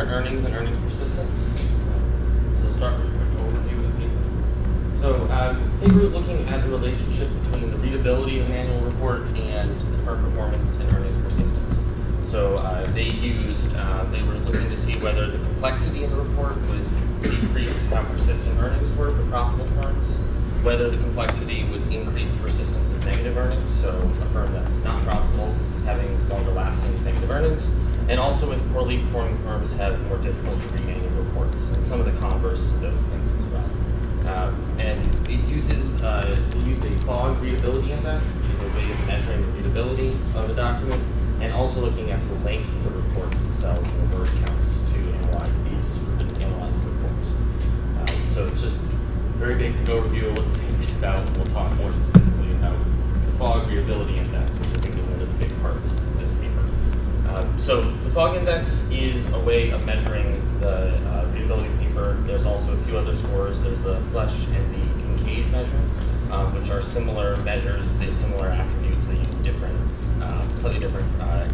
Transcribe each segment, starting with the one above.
at earnings and earnings persistence. So we'll start with a quick overview of the paper. So the paper was looking at the relationship between the readability of an annual report and the firm performance and earnings persistence. So they were looking to see whether the complexity in the report would decrease how persistent earnings were for profitable firms, whether the complexity would increase the persistence of negative earnings, so a firm that's not profitable having longer lasting negative earnings, and also with poorly performing firms have more difficulty reading annual reports, and some of the converse to those things as well. And it used a Fog Readability Index, which is a way of measuring the readability of a document, and also looking at the length of the reports themselves and the word counts to analyze the reports. So it's just a very basic overview of what the paper's about. We'll talk more specifically about the Fog Readability Index, which I think is one of the big parts of this paper. So the Fog Index is a way of measuring the readability of paper. There's also a few other scores. There's the Flesch and the Kincaid measure, which are similar measures. They have similar attributes. They use slightly different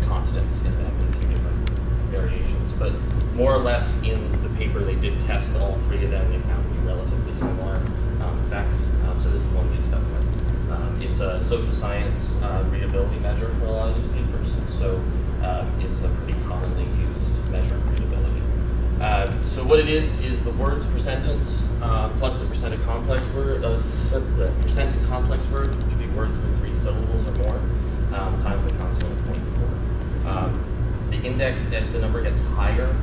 constants in them, and a few different variations. But more or less in the paper, they did test all three of them. They found to be relatively similar effects. So this is one they stuck with. It's a social science readability measure for a lot of these papers. So it's a pretty commonly used measure of readability. So what it is the words per sentence plus the percent of complex word, the percent of complex word, which would be words with 3 syllables or more, times the constant of 0.4. The index, as the number gets higher,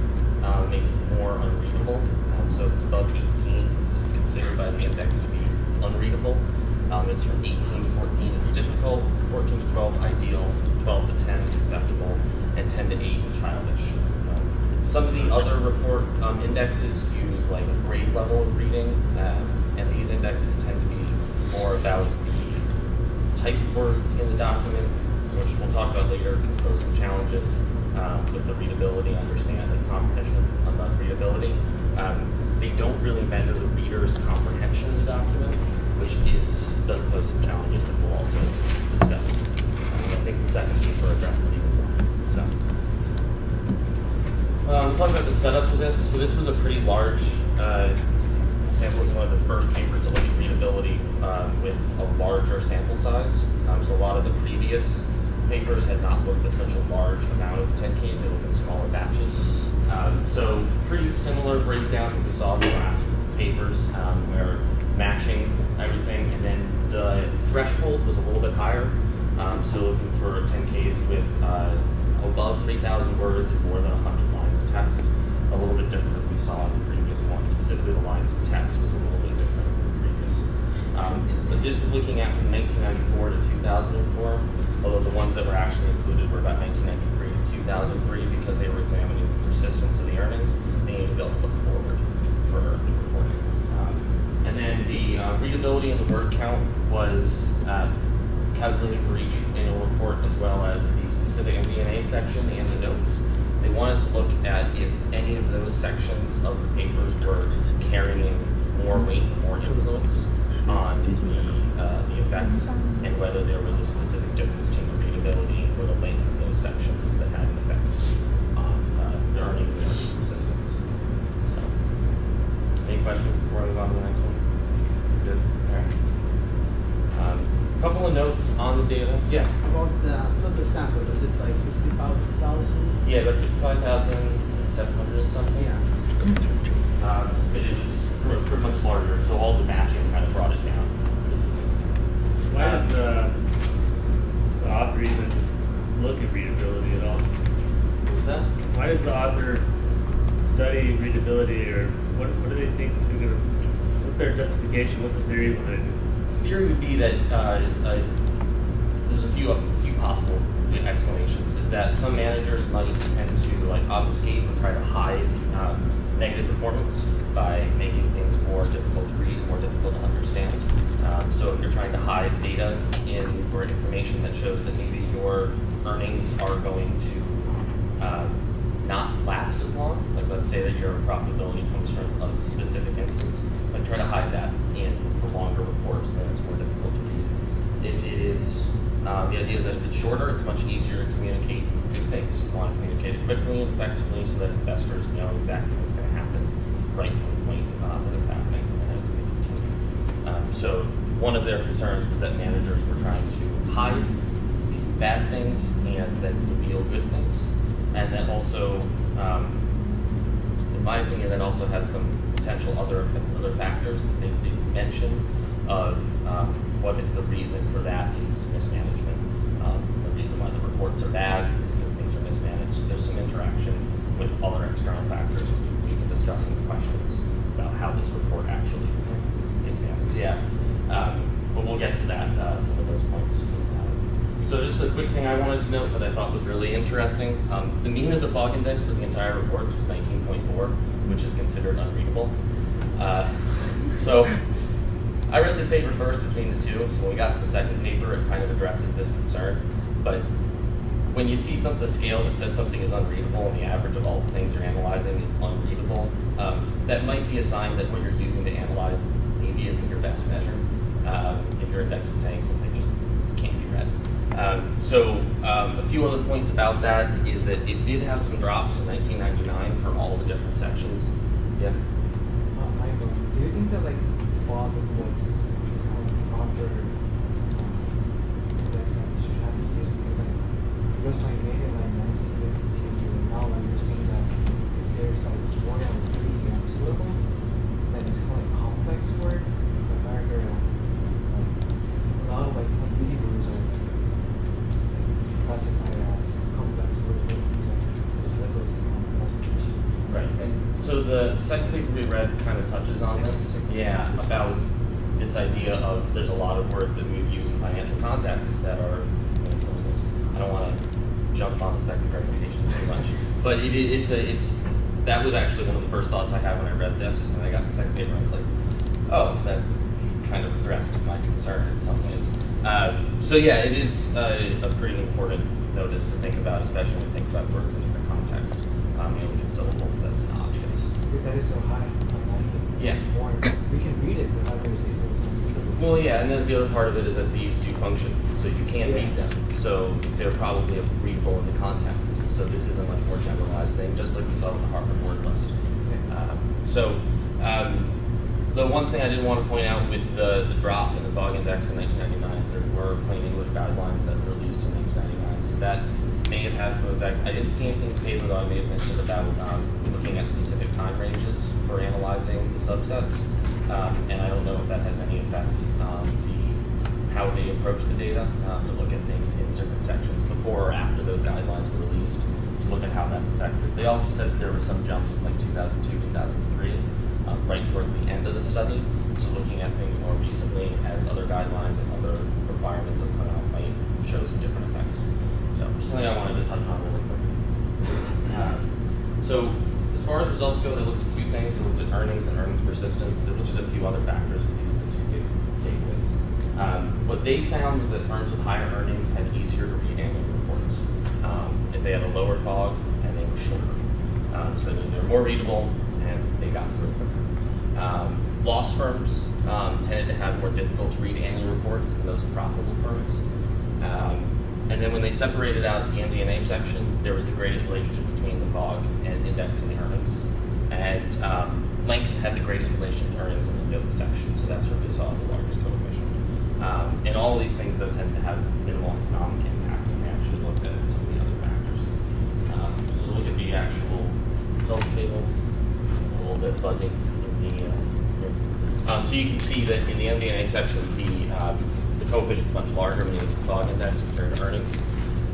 makes it more unreadable. So if it's above 18, it's considered by the index to be unreadable. It's from 18 to 14, it's difficult. 14 to 12, ideal. 12 to 10, acceptable. And 10 to 8, childish. Some of the other report indexes use like a grade level of reading, and these indexes tend to be more about the type of words in the document, which we'll talk about later, can pose some challenges with the readability, understanding, comprehension of the readability. They don't really measure the reader's comprehension of the document, which does pose some challenges that we'll also discuss. I think the second paper addresses even more. So, talk about the setup for this. So this was a pretty large sample. It's one of the first papers to look at readability with a larger sample size. So a lot of the previous papers had not looked at such a large amount of 10Ks. They looked at smaller batches. So pretty similar breakdown that we saw in the last papers, where matching everything, and then the threshold was a little bit higher. So looking for 10Ks with above 3,000 words and more than 100 lines of text. A little bit different than we saw in the previous one. Specifically, the lines of text was a little bit different than the previous. But this was looking at from 1994 to 2004, although the ones that were actually included were about 1993 to 2003 because they were examining the persistence of the earnings. They needed to be able to look forward for the reporting. And then the readability and the word count was calculated for each annual report, as well as the specific MD&A section and the notes. They wanted to look at if any of those sections of the papers were carrying more weight, more influence on the effects, and whether there was a specific difference between the readability or the length of those sections that had an effect on the earnings and earnings persistence. So, any questions before I move on to the next one? Good. All right. A couple of notes on the data. Yeah. About the total sample, is it like 55,000? Yeah, about 55,700 and something. Yeah. But it was pretty much larger, so all the matching kind of brought it down. Why does the author even look at readability at all? What was that? Why does the author study readability, or what do they think they're going to, what's their justification, what's the theory behind it? The theory would be that there's a few possible explanations. Is that some managers might tend to like obfuscate or try to hide negative performance by making things more difficult to read, more difficult to understand. So if you're trying to hide data or information that shows that maybe your earnings are going to not last as long, like let's say that your profitability comes from a specific instance, like try to hide that in the longer reports, then it's more difficult to read. If it is, the idea is that if it's shorter, it's much easier to communicate good things. You want to communicate it quickly and effectively so that investors know exactly what's going to happen right from the point that it's happening and that it's going to continue. So one of their concerns was that managers were trying to hide these bad things and then reveal good things. And that also, in my opinion, that also has some potential other factors that they mention of what if the reason for that is mismanagement. The reason why the reports are bad is because things are mismanaged. There's some interaction with other external factors, which we can discuss in the questions about how this report actually examines. Yeah, but we'll get to that, some of those points. So just a quick thing I wanted to note that I thought was really interesting. The mean of the Fog Index for the entire report was 19.4, which is considered unreadable. So I read this paper first between the two, so when we got to the second paper, it kind of addresses this concern. But when you see the scale that says something is unreadable and the average of all the things you're analyzing is unreadable, that might be a sign that what you're using to analyze maybe isn't your best measure. If your index is saying something just can't be read. So a few other points about that is that it did have some drops in 1999 for all the different sections. Yeah. Michael, do you think that like Fog Index is kind of proper index that you should have to use? Because like you just like made it like 1952, and now like you're seeing that if there's like 1 or 3 syllables, then it's kind of like complex word. But America, like a lot of like easy words are classified as complex words, but the syllables classifications. Right. And so the second paper we read kind of touches on this. Yeah, about this idea of there's a lot of words that we've used in financial context that are syllables. I don't want to jump on the second presentation too much, but that was actually one of the first thoughts I had when I read this, and I got the second paper and I was like, oh, that kind of addressed my concern in some ways. So yeah, it is a pretty important notice to think about, especially when you think about words in different contexts. You look at syllables, that's an obvious. Because that is so high. Yeah. We can read it, but others these things unreadable. Well, yeah, and there's the other part of it is that these do function, so you can read them. So they're probably readable in the context. So this is a much more generalized thing, just like we saw with the Harvard word list. The one thing I did want to point out with the drop in the Fog Index in 1999 is there were plain English guidelines that were released in 1999. So that may have had some effect. I didn't see anything in the paper, though I may have missed it, about looking at specific time ranges for analyzing the subsets. And I don't know if that has any effect on how they approach the data to look at things in different sections before or after those guidelines were released to look at how that's affected. They also said that there were some jumps in like 2002, 2003, right towards the end of the study. So looking at things more recently as other guidelines and other requirements have come out might show some different effects. So just something I wanted to touch on really quick. So as far as results go, they looked at 2 things. They looked at earnings and earnings persistence. They looked at a few other factors, but these are the 2 big takeaways. What they found was that firms with higher earnings had easier to read annual reports if they had a lower fog and they were shorter. So it means they were more readable and they got through it quicker. Loss firms tended to have more difficult to read annual reports than those profitable firms. And then when they separated out the MD&A section, there was the greatest relationship between the fog and index and the earnings. And length had the greatest relation to earnings in the notes section, so that's where we saw the largest coefficient. And all of these things, though, tend to have minimal economic impact, and we actually looked at some of the other factors. So look at the actual results table, a little bit fuzzy. So you can see that in the MD&A section, the coefficient is much larger, meaning the fog index compared to earnings.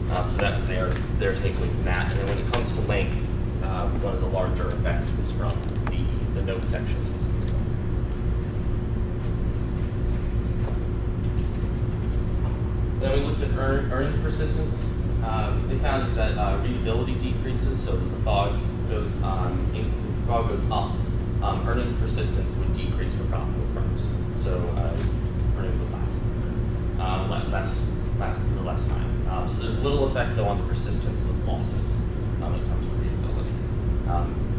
So that was their takeaway from that. And then when it comes to length, one of the larger effects was from the note section specifically. Then we looked at earnings persistence. They found is that readability decreases, so as the fog goes up, earnings persistence would decrease for profitable firms. So earnings would last for less time. So there's little effect, though, on the persistence of losses when it comes to readability.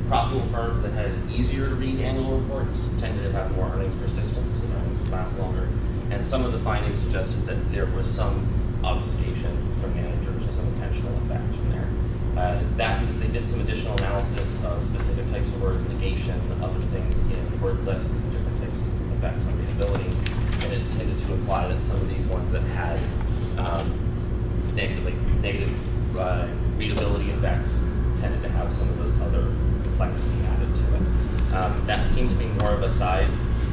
Profitable firms that had easier to read annual reports tended to have more earnings persistence, so earnings would last longer. And some of the findings suggested that there was some obfuscation from managers or some intentional effect from there. They did some additional analysis of specific types of words, negation, other things in word lists, and different types of effects on readability, and it tended to imply that some of these ones that had negative readability effects tended to have some of those other complexity added to it. That seemed to be more of a side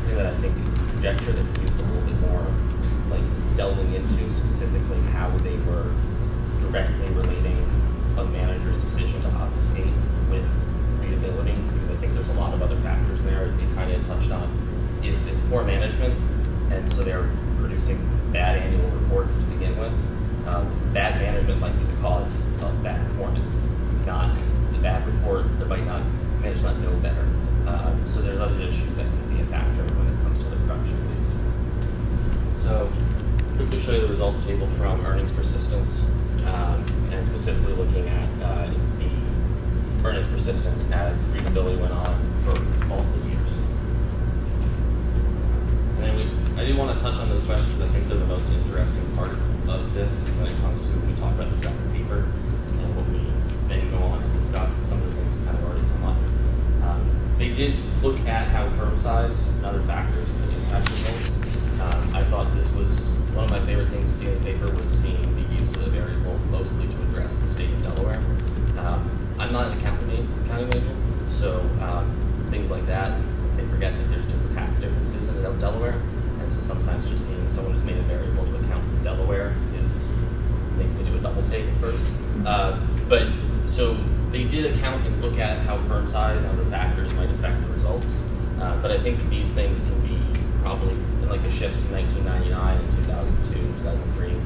thing that I think conjecture that we used a little bit more, like delving into specifically how they were directly relating a manager's decision to obfuscate with readability, because I think there's a lot of other factors there. They kind of touched on if it's poor management, and so they're producing bad annual reports to begin with. Bad management might be the cause of bad performance, not the bad reports. They might not managers not know better. So there's other issues that can be a factor when it comes to the production of these. So quickly show you the results table from earnings persistence, and specifically looking at the earnings persistence as readability went on for multiple years. And then I do want to touch on those questions. I think they're the most interesting part of this when it comes to when we talk about the second paper and what we then go on and discuss, and some of the things have kind of already come up. They did look at how firm size and other factors can impact results. I thought this was one of my favorite things to see in the paper was seeing the use of the variable mostly to address the state of Delaware. I'm not an accounting major, so things like that, they forget that there's different tax differences in Delaware, and so sometimes just seeing someone who's made a variable to account for Delaware makes me do a double take at first. But so they did account and look at how firm size and other factors might affect the results, but I think that these things can be probably in like the shifts in 1999 and 2002, 2003.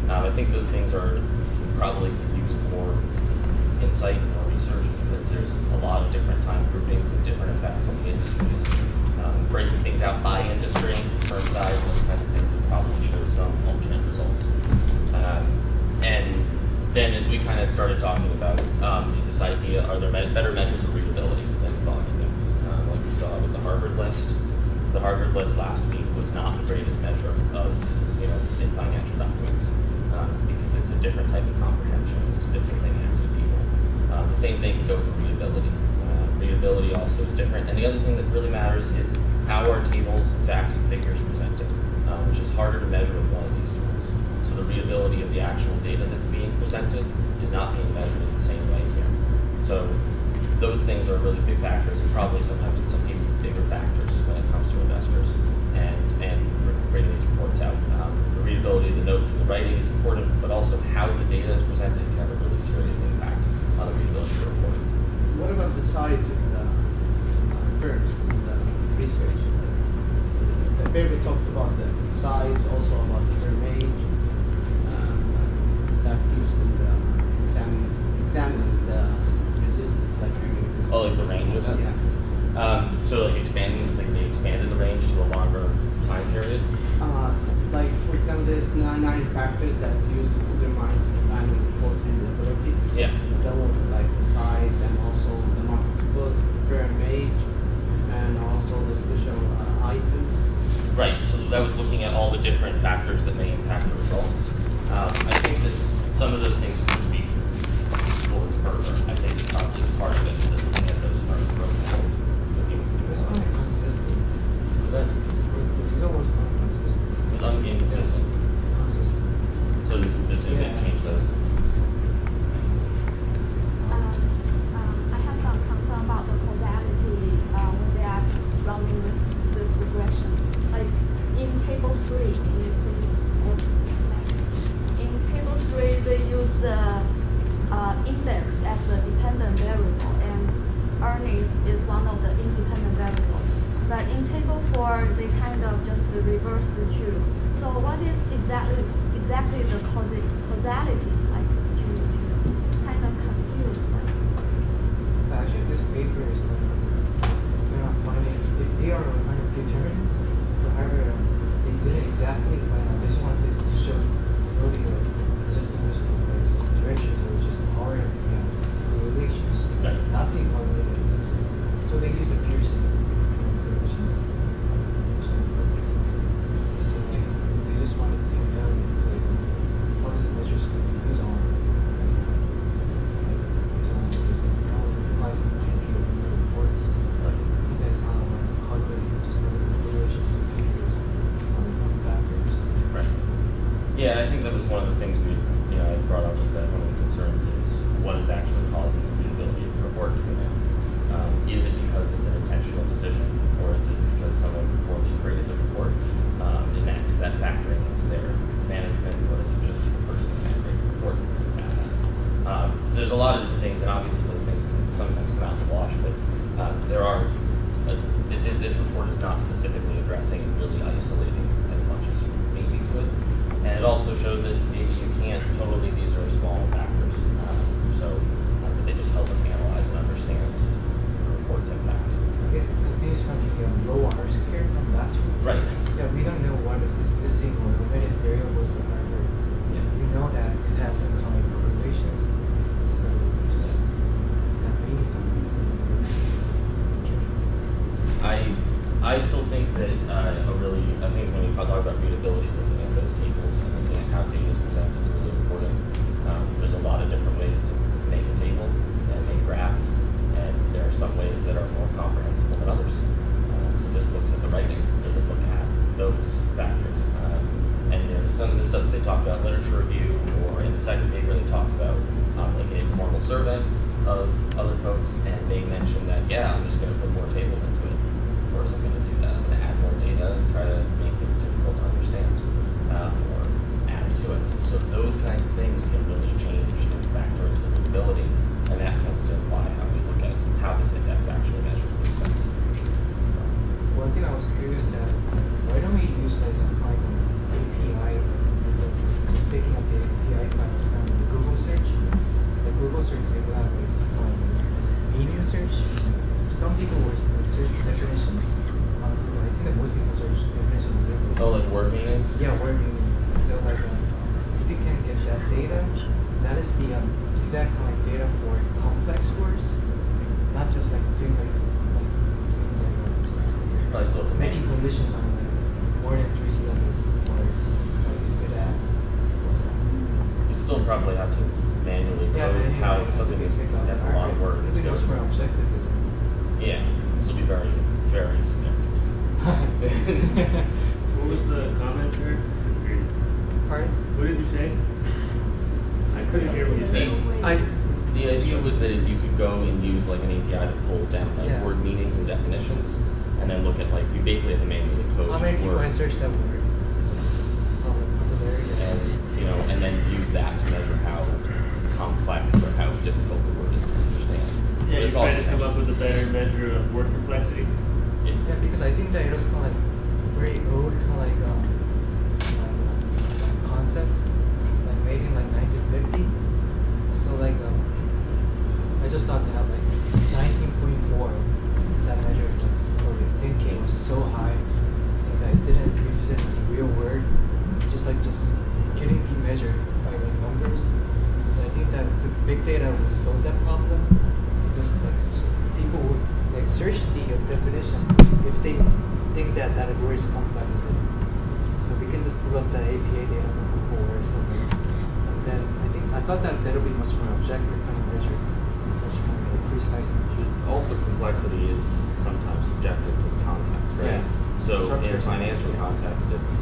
I think those things are probably use more insight and more research, because there's a lot of different time groupings and different effects on the industries. Breaking things out by industry, firm size, those kinds of things would probably show some alternate results. And then as we kind of started talking about is this idea, are there better measures of readability than the Fog Index? Like we saw with the Harvard list. The Harvard list last week was not the greatest measure of, in financial documents, because it's a different type of comprehension. It's a different thing asked of people. The same thing can go for readability. Readability also is different. And the other thing that really matters is how are tables, facts, and figures presented, which is harder to measure with one of these tools. So the readability of the actual data that's being presented is not being measured in the same way here. So those things are really big factors, and probably sometimes in some cases bigger factors when it comes to investors and bringing these reports out. The readability of the notes and the writing is important, but also how the data is presented can have a really serious impact on the readability of the report. What about the size of the firms and the research? The paper talked about the size, also about the firm age, that used in the examining the resistance, like resistance. Oh, like the range of it? Yeah. So they expanded the range to a longer time period? Like, for example, there's 9 factors that used to determine annual report readability. Yeah. That would like the size and also the market to book, firm age, and also the special items. Right, so that was looking at all the different factors that may impact the results. I think that some of those things could be explored further. I think probably part of it is looking at those firms broken out. It's not inconsistent. Was that? It's almost inconsistent. It was inconsistent. Consistent. So the consistent Yeah. didn't change those. I have some concern about the causality when they are running this regression. Like in table 3, can you please? In table 3, they use the index as the dependent variable, and earnings is one of the independent variables. But in table 4, they kind of just reverse the two. So what is exactly the causality? Like to kind of confuse. Like, Actually, this paper is like, they're not finding, they are kind of determinants, but however, they didn't exactly find out. They just wanted to show really just directions or just hard correlations, Right. not the correlated things. So they use the Pearson correlations. So it's like this. So like, they just wanted to tell you like what these measures could be used on. Yeah, I think that was one of the things I brought up, was that one of the concerns is what is actually causing the readability of the report to go down. Is it because it's an intentional decision, or is it because someone poorly created the report? And is that factoring into their management, or is it just the person who created the report who's bad at it? So there's a lot of different things, and obviously those things can sometimes come out in the wash, but there are. This report is not specifically addressing and really isolating as much as you maybe could. And it also showed that maybe you can't totally, these are small factors. But they just help us analyze and understand the report's impact. I guess it continues from the low R squared from last week. Right. Yeah, we don't know what is missing or omitted variables or whatever. Yeah. We know that it has some kind of correlations. So just that means something. I still think that I think when we talk about readability, looking at those tables and looking at how data is presented is really important. There's a lot of different ways to make a table and make graphs, and there are some ways that are more comprehensible than others. So this looks at the writing, doesn't look at those factors. And there's some of the stuff that they talk about literature review, or in the second paper they talk about like an informal survey of other folks, and they mentioned that, yeah, I'm just going to put more tables into it. Of course, I'm going to do that. I'm going to add more data and try to make things difficult to understand, or add to it. So those kinds of things can really change and factor into the readability, and that tends to imply how we look at how this index actually measures those things. One thing I was curious that why don't we use like some kind of API, picking up the API from the Google search? The Google search they will have like some kind of media search. Some people were search definitions on Google. I think that most people search definitions on Google. Oh, like word meanings? Yeah, word meanings. So like if you can get that data, that is the exact kind of data for complex words, not just like doing Probably still have to making conditions on like more than 3 syllables, or like if it asks what's that. You'd still probably have to manually code how something is. That's a lot of words. It'll be much more objective, isn't it? Yeah, it'll still be very, very subjective. What was the comment there? Pardon? What did you say? I couldn't hear what you said. The idea was that you could go and use like an API to pull down like word meanings and definitions, and then look at like, you basically have to manually code How many each people word. I searched that word? And then use that to measure how complex or how difficult the word is to understand. Yeah, But you're it's trying also to come up with a better measure of word complexity. Yeah, because I think that it was kind of like very old, kind of like concept, like made in like 1950. So like I just thought to have like 19.4, that measure for the thinking was so high that it didn't represent the real word, just getting the measure by like numbers. So I think that the big data would solve that problem, because like people would like search the definition if they think that word is complex. So we can just pull up the APA data from Google or something, and then I thought that that'll be much more objective kind of measure, much more precise measure. Also, complexity is sometimes subjective to the context, right? Yeah. So in a Structures. financial context, it's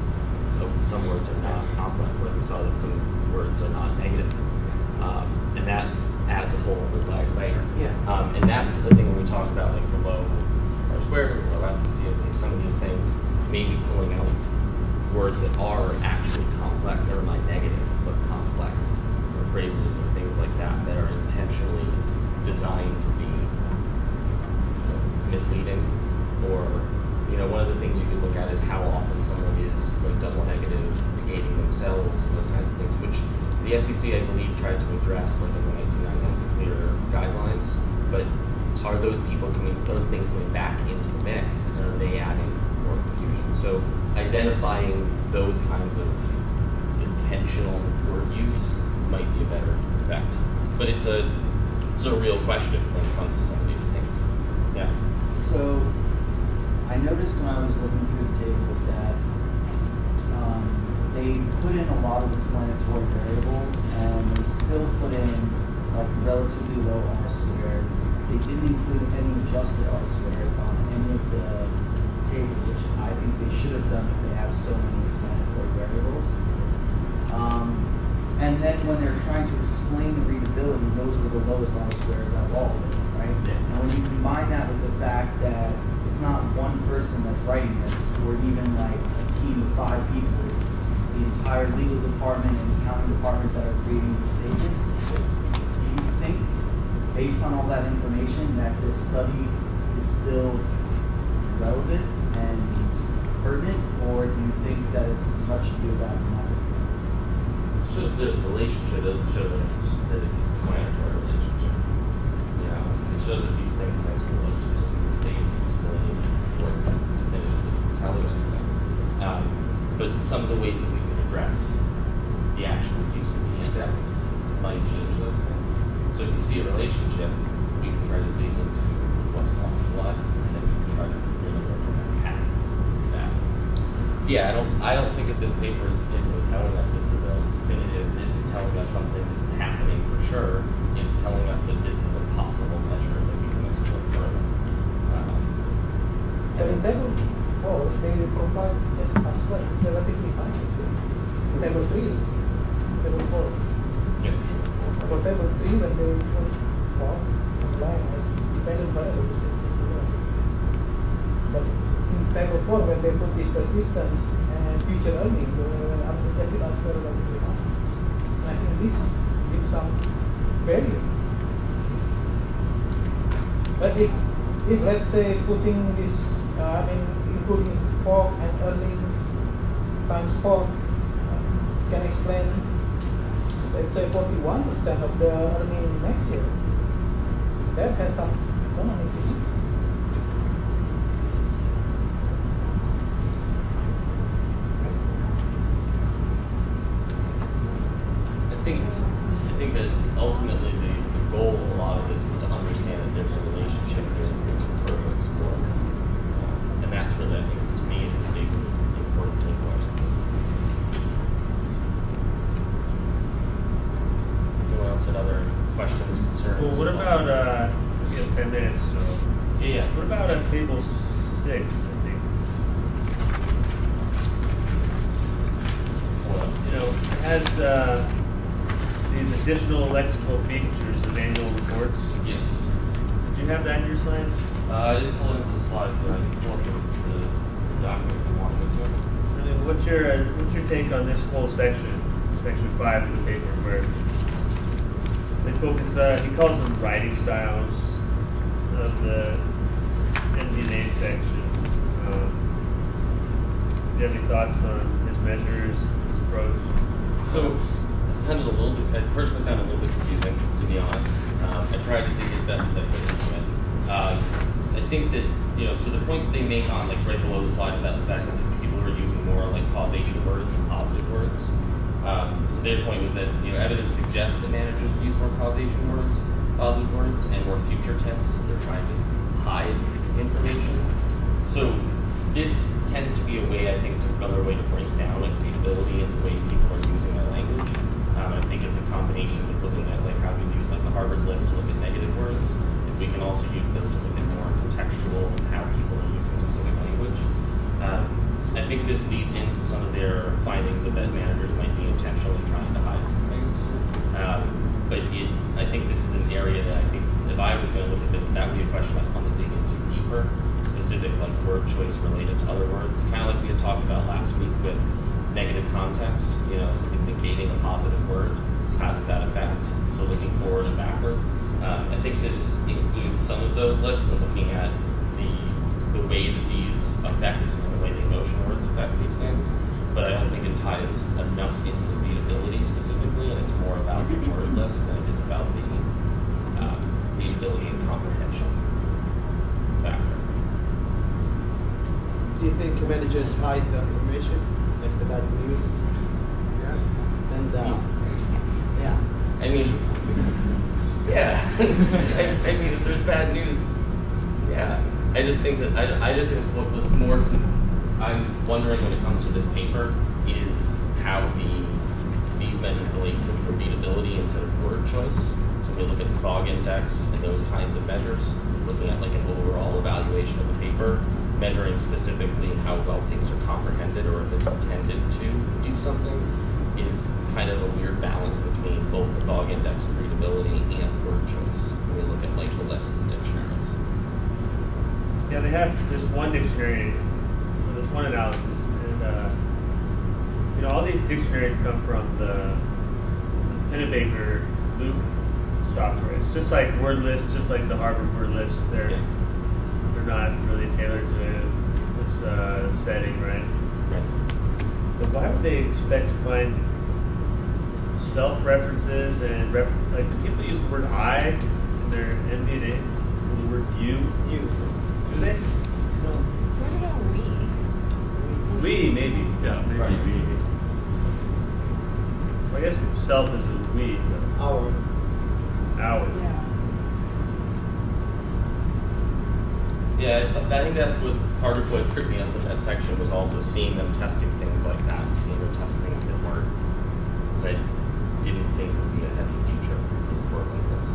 some words are not complex, like we saw that some words are not negative, and that adds a whole other layer. Yeah. And that's the thing when we talk about like the low R squared or low FPC, some of these things, maybe pulling out words that are actually complex, never mind negative, but complex, or phrases or things like that that are intentionally designed to be misleading, or one of the things you could look at is how often someone is like double negative, negating themselves, and those kinds of things, which the SEC, I believe, tried to address like in the 1999 clear guidelines. But are those things coming back into the mix, and are they adding more confusion? So identifying those kinds of intentional word use might be a better effect. But it's a real question when it comes to some of these things. Yeah. So I noticed when I was looking through the tables that they put in a lot of explanatory variables, and they still put in like relatively low R squareds. They didn't include any adjusted R squareds on any of the tables, which I think they should have done if they have so many explanatory variables. And then when they're trying to explain the readability, those were the lowest R-squares out of all of them, right? Yeah. And when you combine that with the fact that it's not one person that's writing this, or even like a team of 5 people, it's the entire legal department and accounting department that are creating these statements, do you think, based on all that information, that this study is still relevant and pertinent, or do you think that it's much ado about nothing? It shows that there's a relationship, it doesn't show that it's explanatory relationship. You know, it shows that these things have some relationship, they explain or definitively tell you anything. But some of the ways that we can address the actual use of the index might change those things. So if you see a relationship, we can try to dig into what's called blood, and then we can try to really work from that path to that. Yeah, I don't think that this paper is particularly telling us this is a definitive, this is telling us something, this is happening for sure. It's telling us that this is a possible measure that we can explore further. But in table 4, they provide just R-square. It's relatively high. In table 3 is table 4. Yeah. For table 3, when they put 4 line as dependent variables, but in table 4, when they put this persistence and future earning, the implicit R-square relatively high. And I think this gives some value. But if let's say putting this, including fog and earnings times 4, can explain, let's say 41% of the earning next year. That has some economic significance. I think that ultimately the goal of a lot of this is to understand that there's a relationship here that we can further explore. And that's really, I think, to me, is the big important takeaway. Anyone else had other questions, concerns? Well, what about, we have 10 minutes, so. Yeah. What about table 6, I think? Well, You know, it has these additional lexical features of annual reports. yes. Did you have that in your slide? I didn't pull it into the slides, but I can pull up the document if you want me to. I mean, what's your take on this whole section, section 5 of the paper, where they focus, he calls them writing styles of the MD&A section. Do you have any thoughts on his measures, his approach? So, I found it a little bit, I personally found it a little bit confusing, to be honest. I tried to dig as best as I could into it. I think that, so the point that they make on, like, right below the slide about the fact that it's people who are using more, like, causation words and positive words. So their point was that, evidence suggests that managers would use more causation words, positive words, and more future tense. They're trying to hide information. So this tends to be a way, I think, another way to break down like readability and the way people are using their language. I think it's a combination of looking at like how we use like the Harvard list to look at negative words. If we can also use those to look at more contextual and how people are using specific language. I think this leads into some of their findings of that managers might be intentionally trying to hide some things. But I think this is an area that I think if I was going to look at this, that would be a question I'd want to dig into deeper, specific like word choice related to other words, kind of like we had talked about last week with negative context, something negating a positive word, how does that affect? So looking forward and backward. I think this includes some of those lists and looking at the way that these affect and the way the emotion words affect these things. But I don't think it ties enough into the readability specifically, and it's more about the word list than it is about the readability and comprehension factor. Do you think managers hide the information, like the bad news? Yeah. And yeah. I mean, yeah. I mean, if there's bad news, yeah. I just think that what's more I'm wondering when it comes to this paper is how these measures relate to the readability instead of word choice. So we look at the Fog Index and those kinds of measures, looking at like an overall evaluation of the paper, measuring specifically how well things are comprehended or if it's intended to do something. is kind of a weird balance between both the Fog Index and readability and word choice when we look at like the lists of dictionaries. Yeah, they have this one dictionary, this one analysis, and all these dictionaries come from the Pennebaker Luke software. It's just like word lists, just like the Harvard word lists. They're not really tailored to this setting, right? Right. But why would they expect to find self-references and like do people use the word I in their MD&A or the word you? You. Do they? No. What about we? We maybe. Yeah, maybe Right. we. Well, I guess self is a we, but Our. our. Yeah, I think that's what part of what tripped me up with that section was also seeing them testing things like that, seeing them test things that I didn't think would be a heavy feature in a word like this.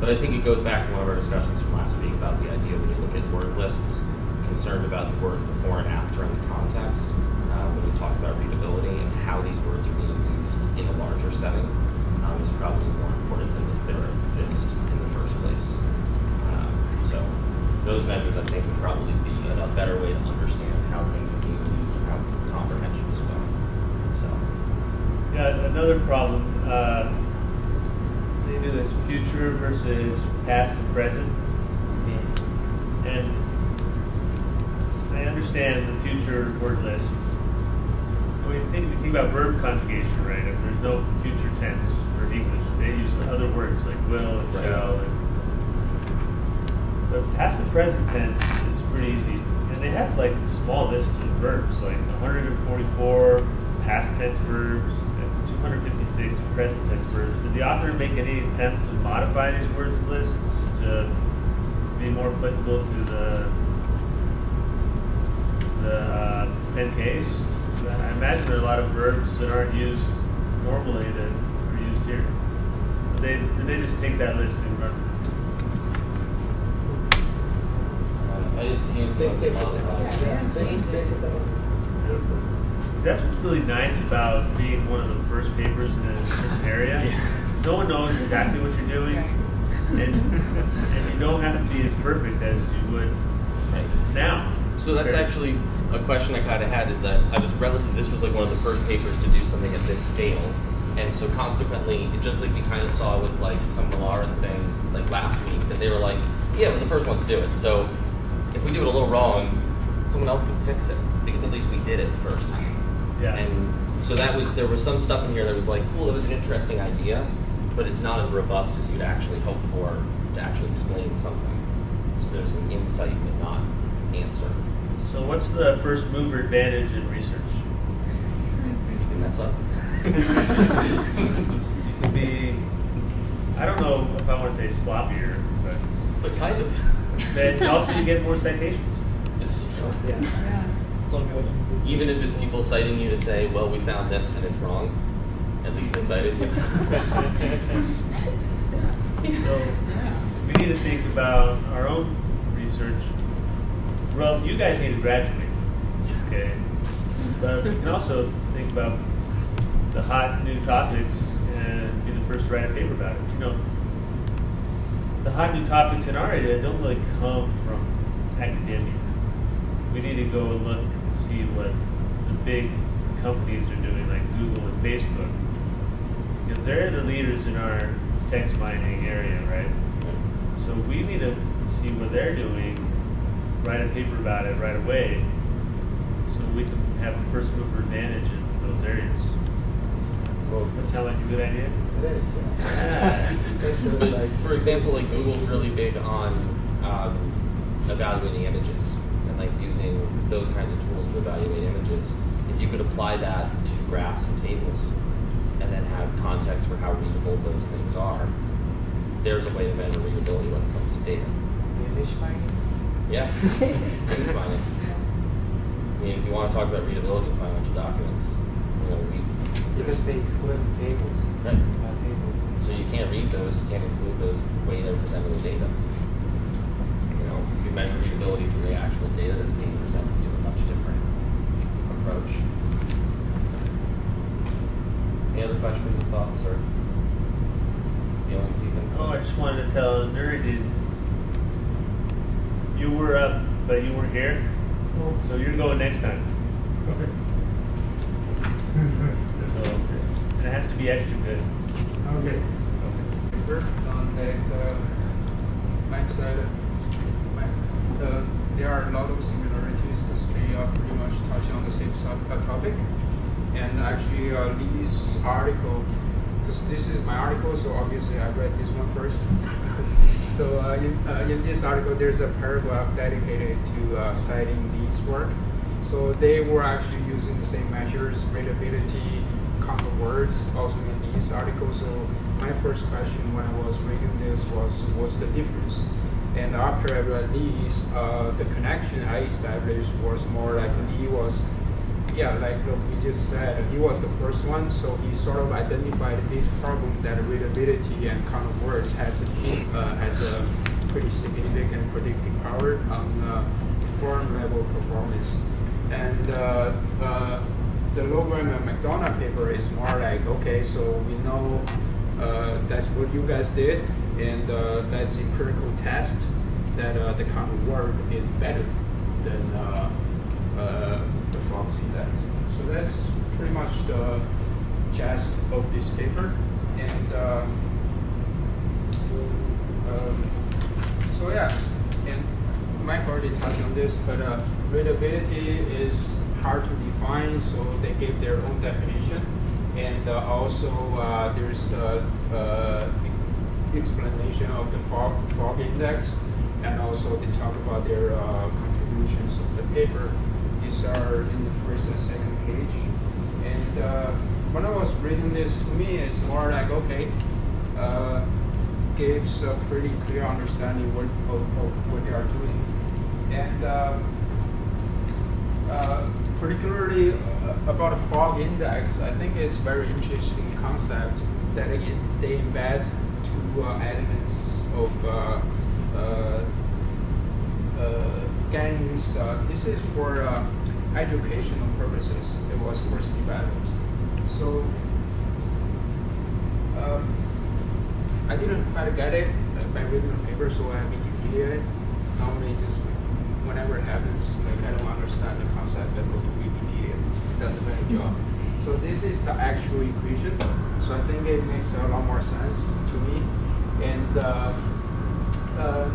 But I think it goes back to one of our discussions from last week about the idea when you look at word lists, concerned about the words before and after in the context, when we talk about readability and how these words are being used in a larger setting is probably more important than if they exist in the first place. So those measures, I think, would probably be a better way to understand how things are being used and how comprehension is going. So, Yeah, another problem, they do this future versus past and present. And I understand the future word list. When you think about verb conjugation, right? If there's no future tense for English, they use other words like will and Right. shall. But past and present tense is pretty easy. And they have like small lists of verbs, like 144 past tense verbs and 256 present tense verbs. Did the author make any attempt to modify these words lists to be more applicable to the 10Ks? I imagine there are a lot of verbs that aren't used normally that are used here. But they just take that list and run through. I didn't see anything Take on it. the bottom. See, that's what's really nice about being one of the first papers in a certain area. No one knows exactly what you're doing, and you don't have to be as perfect as you would now. So that's actually a question I kind of had, is that this was like one of the first papers to do something at this scale. And so consequently, just like we kind of saw with like some Malaran things like last week, that they were like, yeah, we're the first ones to do it. So if we do it a little wrong, someone else can fix it, because at least we did it the first time. Yeah. And so there was some stuff in here that was like, cool, it was an interesting idea, but it's not as robust as you'd actually hope for to actually explain something. So there's an insight but not answer. So what's the first mover advantage in research? You can mess up. You can be, I don't know if I want to say sloppier, But kind of. but also you get more citations. This is true. Yeah. Even if it's people citing you to say, well, we found this and it's wrong, at least they cited you. So we need to think about our own research. Well, you guys need to graduate, okay? But we can also think about the hot new topics and be the first to write a paper about it. The hot new topics in our area don't really come from academia. We need to go and look and see what the big companies are doing, like Google and Facebook, because they're the leaders in our text mining area, right? So we need to see what they're doing, write a paper about it right away, so we can have a first mover advantage in those areas. Well, Does that sound like a good idea? It is, yeah. but for example, like Google's really big on evaluating images and like using those kinds of tools to evaluate images. If you could apply that to graphs and tables and then have context for how readable those things are, there's a way to measure readability when it comes to data. Image mining? Yeah, image mining. I mean, if you want to talk about readability in financial documents, Because they exclude tables. Right. Tables. So you can't read those, you can't include those the way they're presented with data. You measure readability through the actual data that's being presented. You have a much different approach. questions or thoughts or feelings even? Oh, I just wanted to tell Nuri, you were up, but you weren't here, so you're going next time. Okay. So, and it has to be extra good. Okay. On my side, there are a lot of similarities because they are pretty much touching on the same topic. And actually, Lee's article, because this is my article, so obviously I read this one first. So in this article, there's a paragraph dedicated to citing Lee's work. So they were actually using the same measures, readability, count of words, also in Lee's article. So my first question when I was reading this was, what's the difference? And after I read Lee's, the connection I established was more like Lee was, like we just said, he was the first one, so he sort of identified this problem that readability and count of words has a pretty significant predictive power on firm level performance. And the Logran and McDonough paper is more like, okay, so we know that's what you guys did, and that's empirical test that the count of word is better than the Fog Index. So that's pretty much the gist of this paper. And and Mike already touched on this, but readability is hard to define, so they gave their own definition. And also there's explanation of the Fog Index, and also they talk about their contributions of the paper. These are in the first and second page. And when I was reading this, to me it's more like, okay, gives a pretty clear understanding of what they are doing. And particularly about a Fog Index, I think it's very interesting concept that they embed two elements of games. This is for educational purposes. It was first developed. So I didn't quite get it by reading the paper, so I Wikipedia it. Normally just whenever it happens, like I don't understand the concept, then go to Wikipedia. It does a better job. So this is the actual equation. So I think it makes a lot more sense to me. And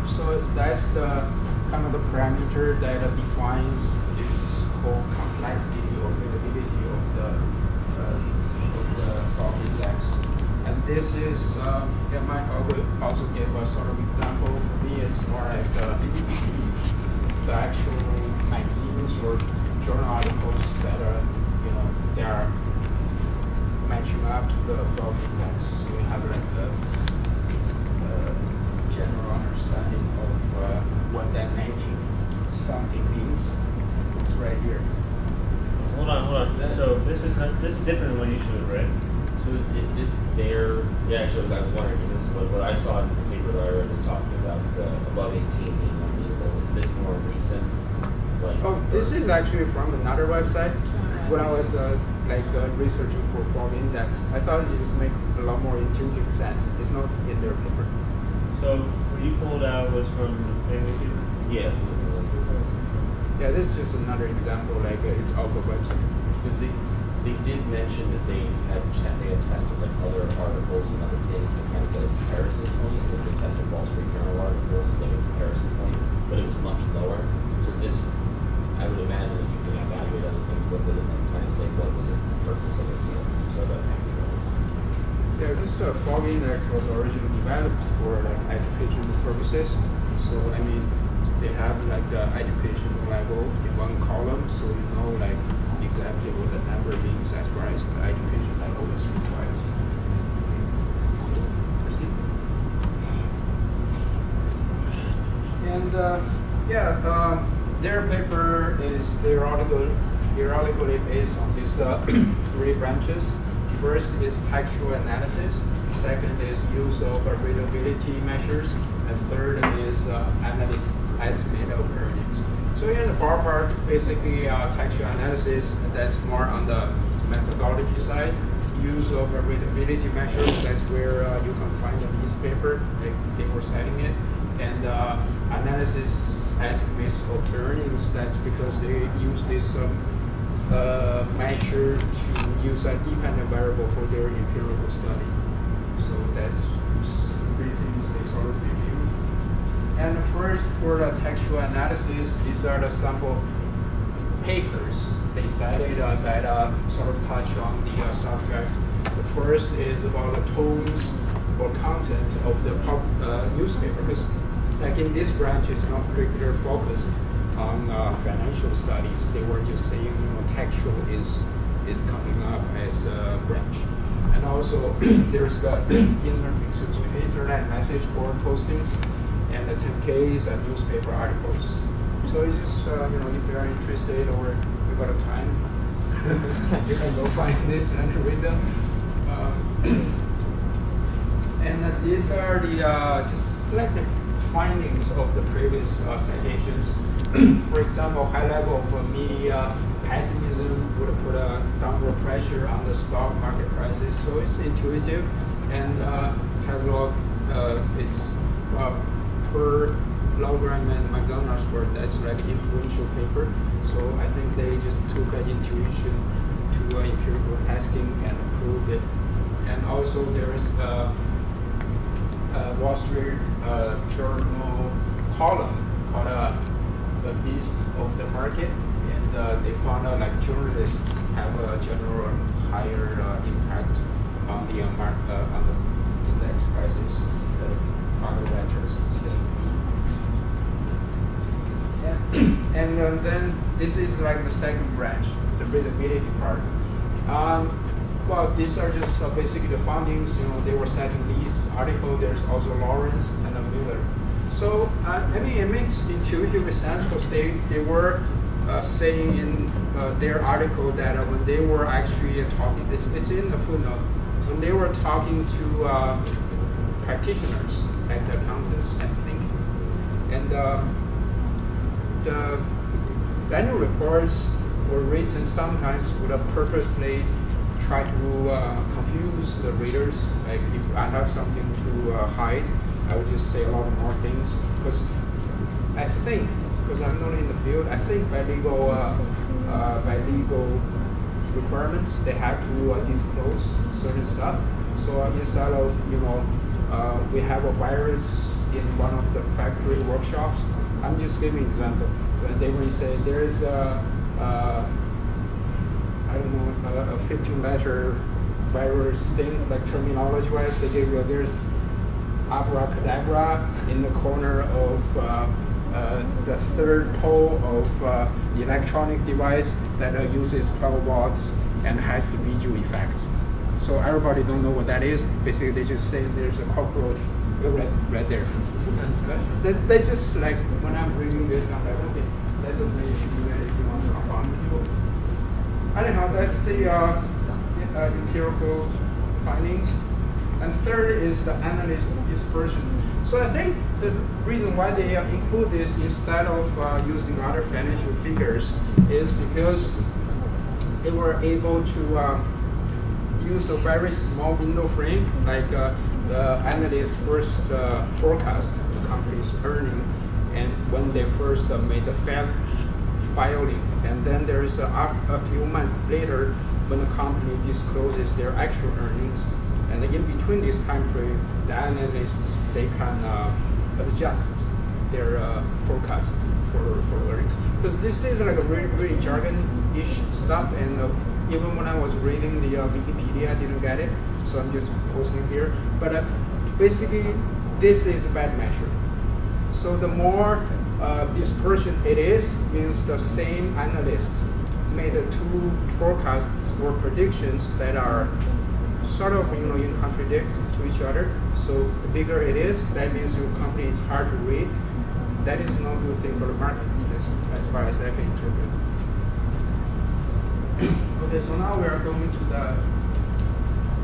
so that's the kind of the parameter that defines this whole complexity or readability of the Fog Index. And this is, Mike also gave a sort of example. For me, it's more like the actual magazines or journal articles that are, they are matching up to the Fog Index. So we have like a general understanding of what that matching something means. It's right here. Hold on. So this is different than what you should have read. So is this their? Yeah, actually, I was wondering. This is what I saw in the paper that I read was talking about the above 18 being unreadable. Is this more recent? This is actually from another website. When I was researching for Fog Index, I thought it just make a lot more intuitive sense. It's not in their paper. So what you pulled out was from the family paper? Yeah. Yeah, this is just another example. It's off the website. Because they did mention that they had tested other articles and other things to kind of get a comparison point. Because they tested Wall Street Journal articles as a comparison point, but it was much lower. So this, I would imagine that you can evaluate other things with it and then kind of say what was the purpose of it. So that yeah, this Fog Index was originally developed for educational purposes. So I mean, they have the educational level in one column, so you know exactly what the number means as far as the education level is required. Proceed. And their paper is theoretically based on these three branches. First is textual analysis. Second is use of readability measures. And third is analyst's estimate of earnings. So in the ballpark, basically textual analysis, that's more on the methodology side. use of readability measures. That's where you can find the newspaper. They were citing it. And analysis estimates of earnings. That's because they use this measure to use a dependent variable for their empirical study. So that's three things they sort of review. And first, for the textual analysis, these are the sample papers they cited that sort of touch on the subject. The first is about the tones or content of the newspaper, because like in this branch, it's not particularly focused on financial studies. They were just saying, textual is coming up as a branch. And also, there's the internet message board postings, and the 10Ks and newspaper articles. So it's just, if you are interested or you got a time, you can go find this and read them. And these are the just like the findings of the previous citations. For example, high level of media pessimism would put a downward pressure on the stock market prices. So it's intuitive, and catalog it's per Logram and McDonald's work. That's like influential paper. So I think they just took an intuition to empirical testing and proved it. And also there is the Wall Street Journal column called the Beast of the Market, and they found out like journalists have a general higher impact on the index prices than other writers say. And then this is like the second branch, the readability part. Well, these are just basically the findings. They were citing these article. There's also Lawrence and Miller. So it makes intuitive sense, because they were saying in their article that when they were actually talking, it's in the footnote, when they were talking to practitioners, like the accountants, I think, and the annual reports were written sometimes with a purposely try to confuse the readers. Like if I have something to hide, I would just say a lot more things. Because I think, because I'm not in the field, I think by legal requirements, they have to disclose certain stuff. So instead of we have a virus in one of the factory workshops, I'm just giving an example. When they will say there's a 15-letter virus thing, like terminology-wise, they give you there's abracadabra in the corner of the third pole of electronic device that uses 12 watts and has the visual effects. So everybody don't know what that is. Basically, they just say there's a cockroach right there. They just like, when I'm reading this, I'm like, okay, that's okay if you do that if you want to inform people. Anyhow, that's the empirical findings. And third is the analyst dispersion. So I think the reason why they include this instead of using other financial figures is because they were able to use a very small window frame, like the analyst first forecast the company's earning, and when they first made the filing, and then there is a few months later when the company discloses their actual earnings, and in between this time frame, the analysts they can adjust their forecast for earnings. Because this is like a really jargon-ish stuff, and even when I was reading the Wikipedia, I didn't get it, so I'm just posting here. But basically, this is a bad measure. So the more dispersion it is, means the same analyst made two forecasts or predictions that are sort of in contradict to each other. So the bigger it is, that means your company is hard to read. That is not a good thing for the market, as far as I can interpret. Okay, so now we are going to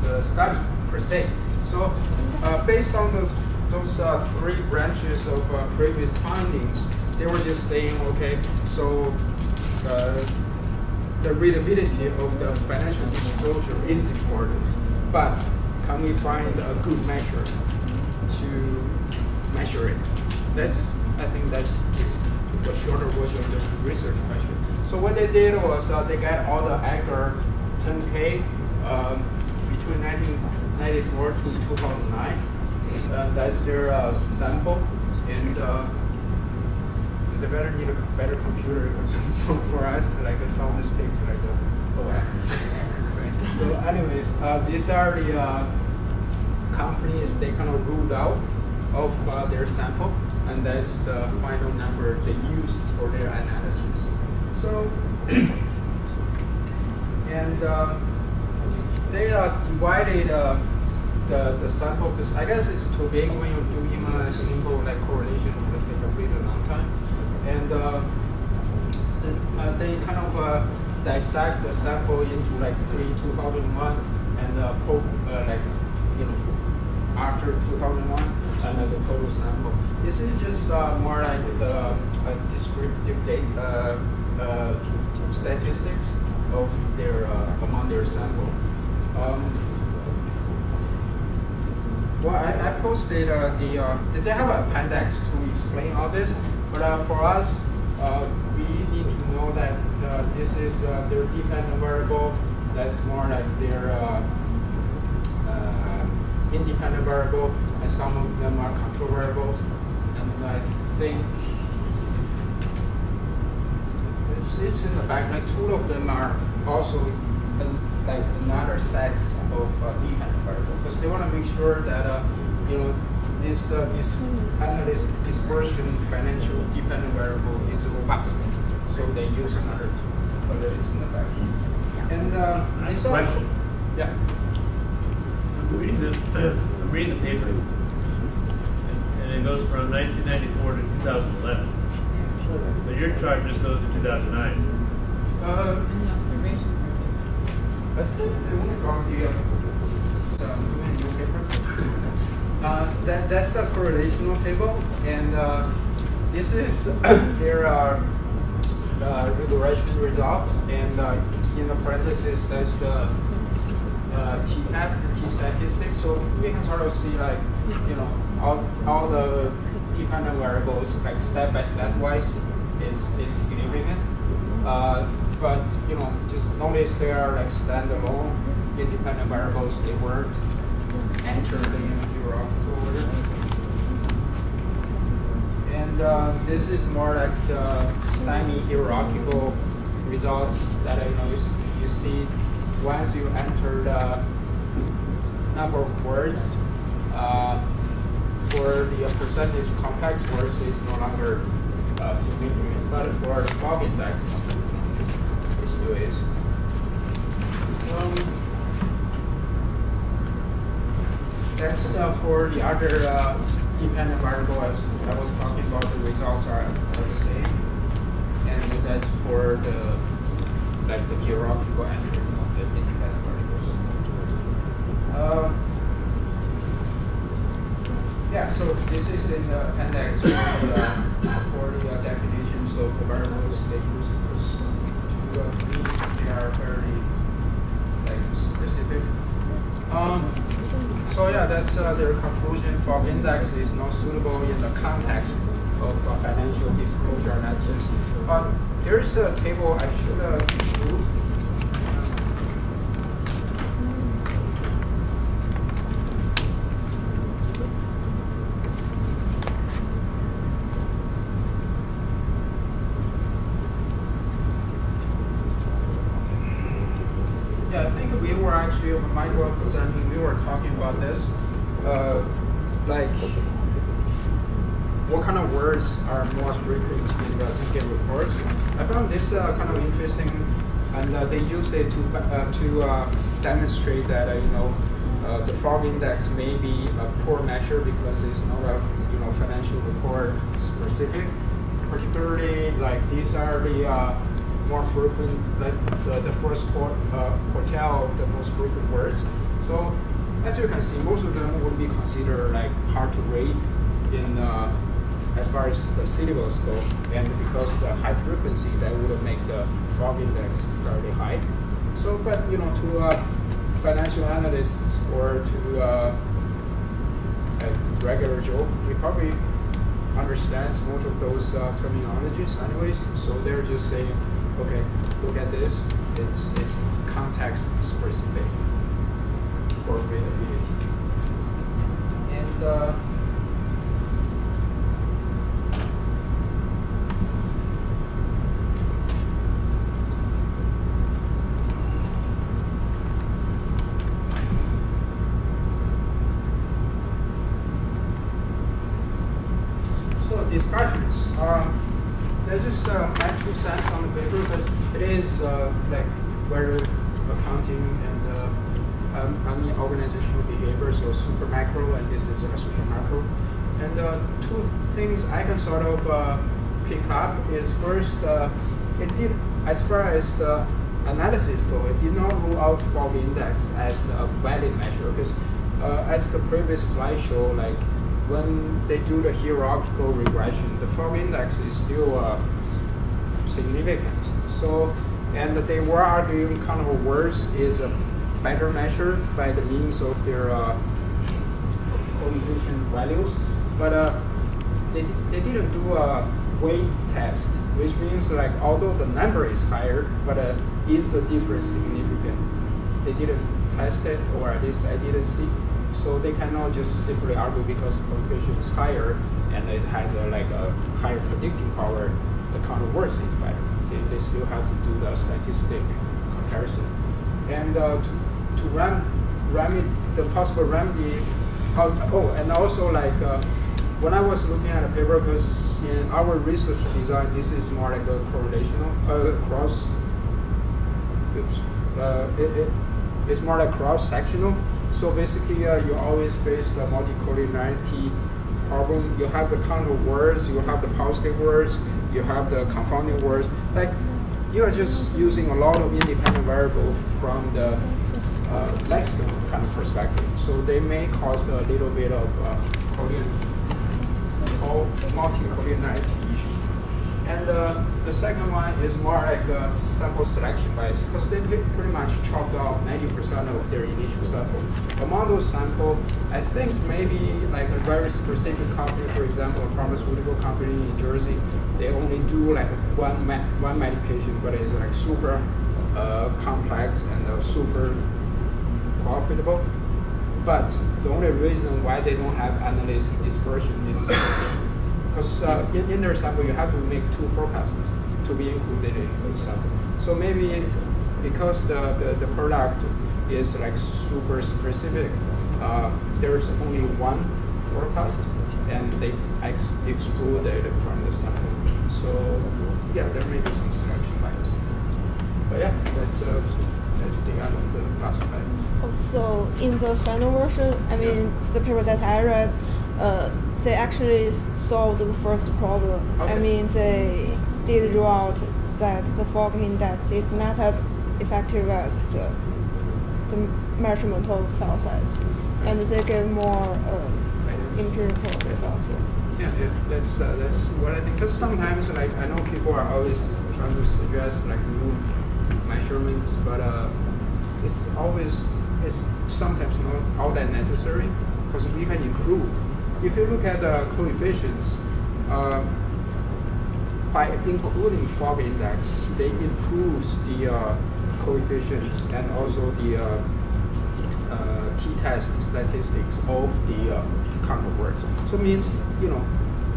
the study per se. So based on those three branches of previous findings, they were just saying, okay, so the readability of the financial disclosure is important, but can we find a good measure to measure it? I think that's the shorter version of the research question. So what they did was they got all the Agar 10K between 1994 to 2009. That's their sample, and they better need a better computer because for us, like it always takes like a while. Right. So, anyways, these are the companies they kind of ruled out of their sample, and that's the final number they used for their analysis. So, and they divided the sample, because I guess it's too big when you're doing a simple like correlation, it will take a really long time. And they kind of dissect the sample into like pre-2001 and like, you know, after 2001 and then the total sample. This is just more like the descriptive data statistics of their among their sample. Well, I posted did they have an appendix to explain all this? But for us, we need to know that this is their dependent variable. That's more like their independent variable, and some of them are control variables. And I think it's in the back. Like two of them are also like another sets of dependent variables, because they want to make sure that you know, this Analyst Dispersion financial dependent variable is robust. So they use another tool, but it's in the back. And Nice question. Yeah. I'm reading the paper, and it goes from 1994 to 2011. But your chart just goes to 2009. I think they want to go the paper. That's a correlational table, and this is their regression results, and in the parentheses that's the t statistics. So we can sort of see, like, you know, all the dependent variables, like step by step wise, is significant. But you know, just notice they are like standalone independent variables. They weren't entered in hierarchical order. And this is more like the semi-hierarchical results that you see once you enter the number of words. For the percentage complex words, is no longer significant, but for the Fog index, it still is. That's for the other dependent variable I was talking about. The results are the same, and that's for the hierarchical entry of the independent variables. Yeah, so this is in the appendix for the definitions of the variables they use. To me, they are very specific. So yeah, that's their conclusion. Fog index is not suitable in the context of financial disclosure analysis. But there's a table I should include. Actually, of micro presenting, we were talking about this, like what kind of words are more frequent in the ticket reports. I found this kind of interesting, and they use it to demonstrate that the Fog index may be a poor measure because it's not a financial report specific. Particularly, like these are the more frequent, like the first quartile of the most frequent words. So as you can see, most of them would be considered like hard to rate in as far as the syllables go, and because the high frequency, that would make the fog index fairly high. So, but to financial analysts or to a regular Joe, he probably understands most of those terminologies anyways. So they're just saying, okay, look at this. It's context specific for readability. And discussions. There's just my 2 cents on the paper because it is like where accounting and organizational behavior, so super macro, and this is super macro. And 2 things I can sort of pick up is first, it did, as far as the analysis go, it did not rule out fog index as a valid measure because as the previous slide show, like when they do the hierarchical regression, the fog index is still significant. So, and they were arguing kind of words is a better measure by the means of their coefficient values, but they didn't do a weight test, which means like although the number is higher, but is the difference significant? They didn't test it, or at least I didn't see. So they cannot just simply argue because the coefficient is higher and it has a higher predicting power, the count of words is better. They still have to do the statistic comparison. And to remedy the possible remedy, and also when I was looking at a paper, because in our research design, this is more like a correlational, it's more like cross-sectional. So basically, you always face the multicollinearity problem. You have the count of words, you have the positive words, you have the confounding words. Like, you are just using a lot of independent variables from the lexical kind of perspective. So they may cause a little bit of multicollinearity issue. And the second one is more like a sample selection bias, because they pretty much chopped off 90% of their initial sample. Among those samples, I think maybe like a very specific company, for example, a pharmaceutical company in Jersey, they only do like one medication, but it's like super complex and super profitable. But the only reason why they don't have analyst dispersion is because in their sample you have to make 2 forecasts to be included in the sample. So maybe because the product is like super specific, there's only 1 forecast and they excluded it from the sample. So yeah, there may be some selection bias. But yeah, that's the end of the last slide. Also, in the final version, the paper that I read, they actually solved the first problem. Okay. They did rule out that the fog index is not as effective as the measurement of file size, and they gave more empirical results. Yeah, that's what I think. Because sometimes, like, I know people are always trying to suggest like new measurements, but it's sometimes not all that necessary, because we can improve. If you look at the coefficients, by including fog index, they improves the coefficients and also the t-test statistics of the count of words. So it means,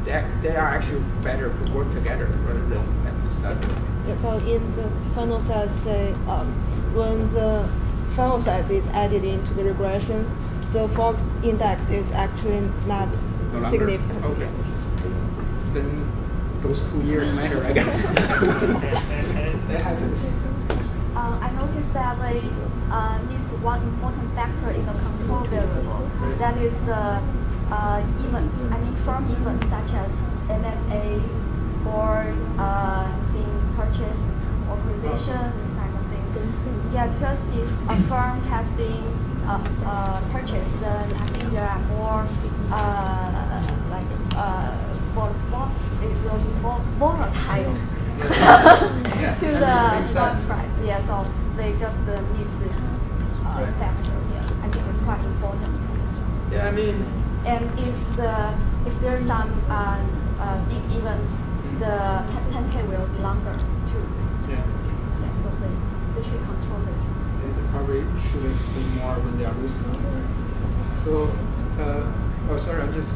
they are actually better to work together rather than separate. Yeah, but in the final size, when the file size is added into the regression, the fog index is actually not significant. Okay. Then those 2 years matter, I guess. They have this. I noticed that they missed one important factor in the control variable. That is the events, firm events such as M&A or being purchased, authorization, this kind of thing. Yeah, because if a firm has been purchased, then I think there are more volatile Yeah, to makes the swap sense. price. Yeah, so they just miss this Right. factor. Yeah, I think it's quite important. Yeah, I mean, And if there's some big events, the 10K will be longer too. yeah. Yeah, so they should control this. They probably should explain more when they are losing. So, oh sorry, I just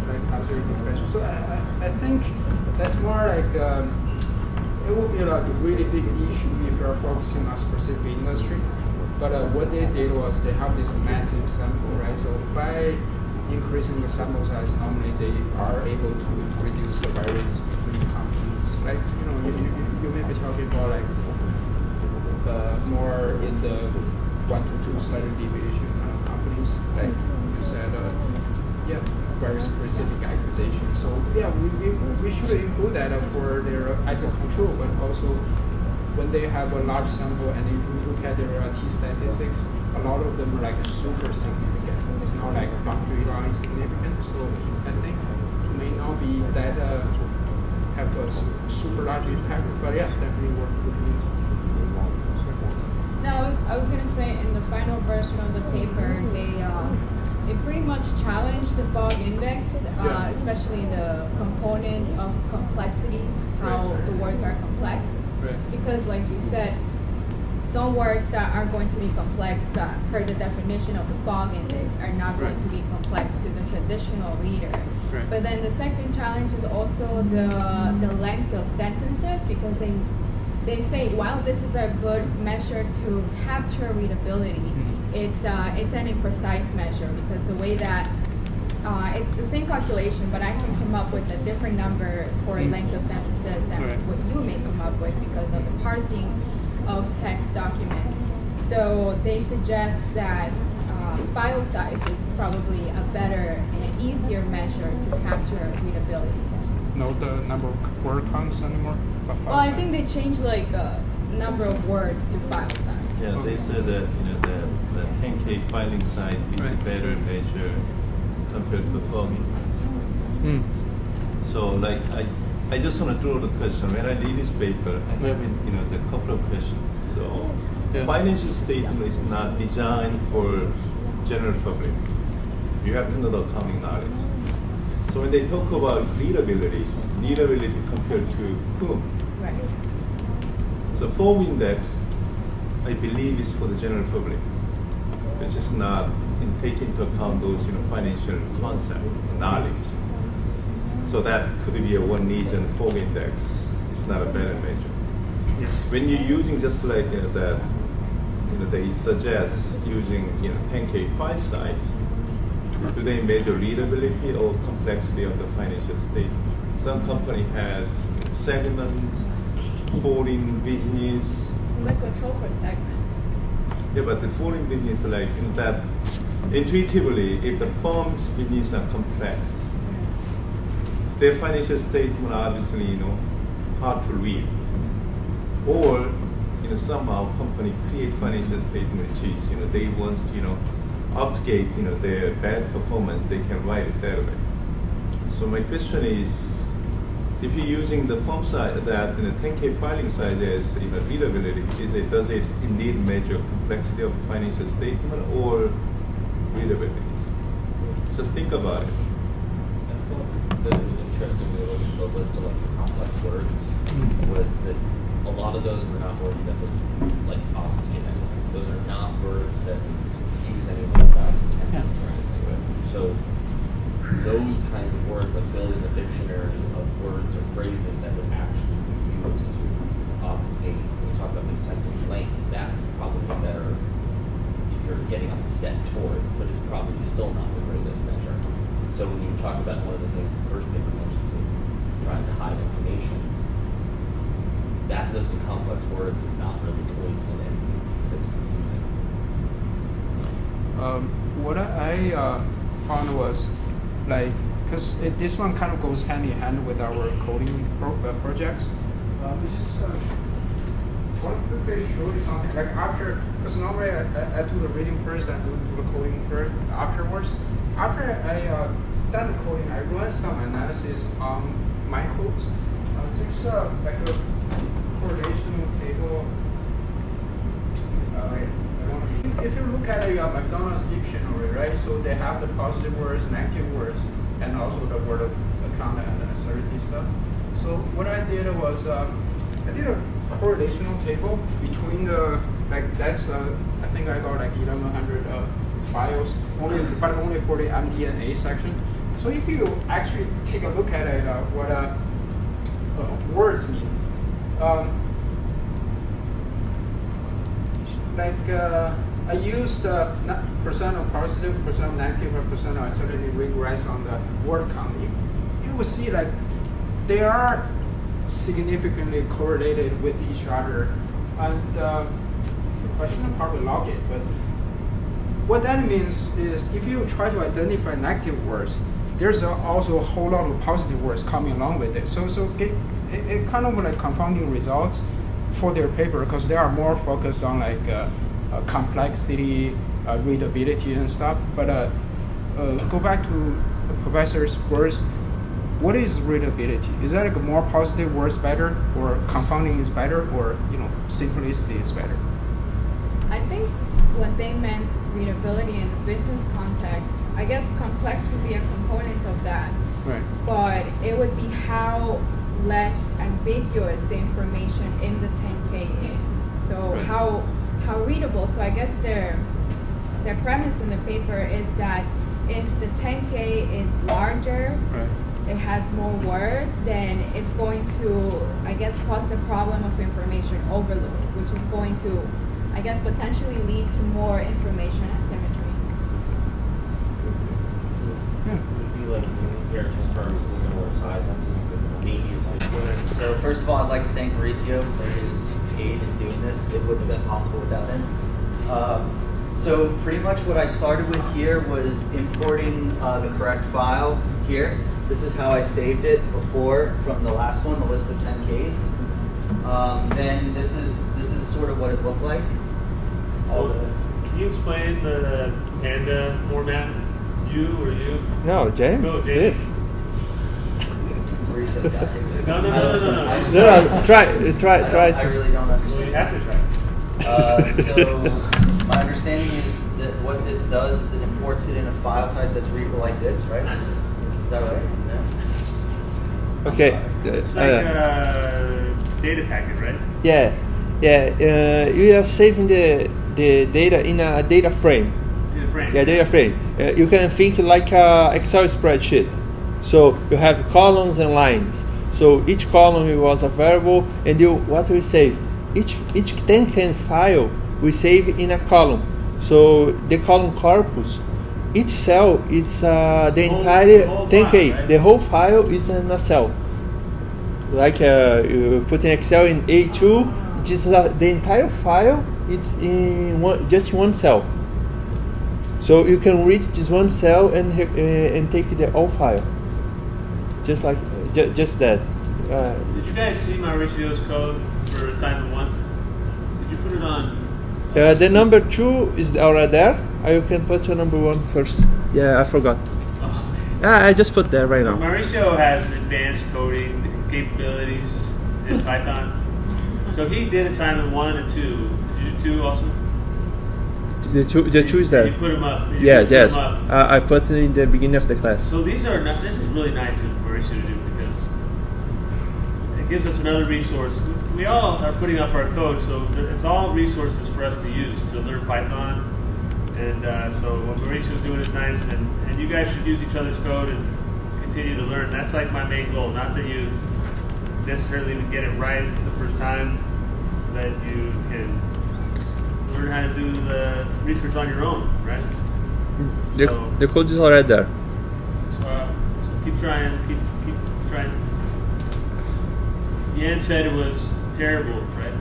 like answered your question. So I think that's more like it would be like a really big issue if you're focusing on a specific industry. But what they did was they have this massive sample, right? So by increasing the sample size, normally they are able to reduce the variance between companies. Like you may be talking about like more in the 1 to 2 standard deviation kind of companies, like you said, yeah, very specific acquisition. So yeah, we should include that for their as a control, but also when they have a large sample and if you look at their T statistics, a lot of them are like super significant. It's not like boundary line significant. So I think it may not be that have a super large impact, but yeah, definitely worth looking into. No, I was gonna say in the final version of the paper, they pretty much challenged the Fog Index, Yeah. especially the component of complexity, how Right. the words are complex. Right. Because, like you said, some words that are going to be complex per the definition of the Fog Index are not going Right. to be complex to the traditional reader. Right. But then the second challenge is also the length of sentences, because they say while this is a good measure to capture readability, it's an imprecise measure, because the way that it's the same calculation, but I can come up with a different number for length of sentences than Right. what you may come up with because of the parsing of text documents. So they suggest that file size is probably a better and easier measure to capture readability. No, the number of word counts anymore. But file Well, I size. think they changed like number of words to file size. Yeah, they said that the 10K filing size is a Right. better measure compared to the Fog Index. Mm. So like I just want to throw the question. When I read this paper, I have the couple of questions. So Yeah. financial statement is not designed for general public. You have to know the accounting knowledge. So when they talk about readability compared to whom? Right. So Fog Index, I believe, is for the general public. It's just not take into account those financial concept knowledge. So that could be a one reason Fog Index. It's not a better measure. Yeah. When you're using just like that, they suggest using 10K file size. Do they measure readability or complexity of the financial statement? Some company has segments, foreign business. The control for segments. Yeah, but the foreign business, like that, intuitively, if the firm's business are complex, their financial statement are obviously hard to read, or somehow company create financial statement which is they want to obfuscate their bad performance, they can write it that way. So my question is, if you're using the firm size that 10K filing size as readability, does it indeed measure complexity of financial statement or readability? Just think about it. I thought that it was interesting to look at the list of like the complex words was that a lot of those were not words that would like obfuscate anything. Those are not words that use anything about intentions or anything. So those kinds of words, like building a dictionary of words or phrases that would actually be used to obfuscate. When we talk about like sentence length, that's probably better if you're getting on the step towards, but it's probably still not the greatest measure. So when you talk about one of the things the first paper mentions of trying to hide information, that list of complex words is not really clean and it's confusing. What I found was like, because this one kind of goes hand in hand with our coding projects. We just want to quickly show you something. Like after, because normally I do the reading first, I do the coding first afterwards. After I done the coding, I run some analysis on my codes. Just like correlational table. If you look at your McDonald's dictionary, right? So they have the positive words, negative words, and also the word account and authority stuff. So what I did was I did a correlational table between the that's I think I got like 1,100 files but only for the MD&A section. So if you actually take a look at it, what words mean. I used percent of positive, percent of negative, or percent of uncertainty regress on the word count. You will see like they are significantly correlated with each other. And I shouldn't probably log it, but what that means is if you try to identify negative words, there's also a whole lot of positive words coming along with it. So it kind of like confounding results for their paper because they are more focused on like complexity, readability and stuff. But go back to the professor's words. What is readability? Is that like more positive words better, or confounding is better, or simplicity is better? I think when they meant readability in the business context, I guess complex would be a component of that. Right. But it would be how less ambiguous the information in the 10K is. So Right. how readable. So I guess their premise in the paper is that if the 10K is larger, Right. it has more words, then it's going to, I guess, cause the problem of information overload, which is going to, I guess, potentially lead to more information asymmetry. Would be like compare just terms of similar size. So first of all, I'd like to thank Mauricio for his aid in doing this. It wouldn't have been possible without him. So pretty much what I started with here was importing the correct file here. This is how I saved it before from the last one, the list of 10Ks. Then this is sort of what it looked like. So, can you explain the Panda format? You or you? No, James. Go, James. Yes. Mauricio's got to take this. No. No, try. I really don't understand. Well, you have to try. So my understanding is that what this does is it imports it in a file type that's readable like this, right? Is that right? No. Okay. It's like a data packet, right? Yeah. You are saving the data in a data frame. Data frame. Yeah, data frame. You can think like a Excel spreadsheet. So you have columns and lines. So each column was a variable, and what we save, each 10K file we save in a column. So the column corpus, each cell is the entire whole 10K. file, right? The whole file is in a cell. Like you put in Excel in A2, the entire file it's in just one cell. So you can read this one cell and take the whole file. Just like just that. Did you guys see Mauricio's code for assignment 1? Did you put it on? The number 2 is already there. You can put the number 1 first. Yeah, I forgot. Oh, okay. I just put that right now. Mauricio has advanced coding capabilities in Python. So he did assignment 1 and 2. Did you do 2 also? The two is there. You put them up. Yes. Them up. I put it in the beginning of the class. So this is really nice of Mauricio to do because it gives us another resource. We all are putting up our code, so it's all resources for us to use to learn Python. And so what Mauricio's doing is nice, and you guys should use each other's code and continue to learn. That's like my main goal. Not that you necessarily even get it right the first time, that you can learn how to do the research on your own, right? The code is already there. So keep trying, keep trying. Yan said it was terrible, right?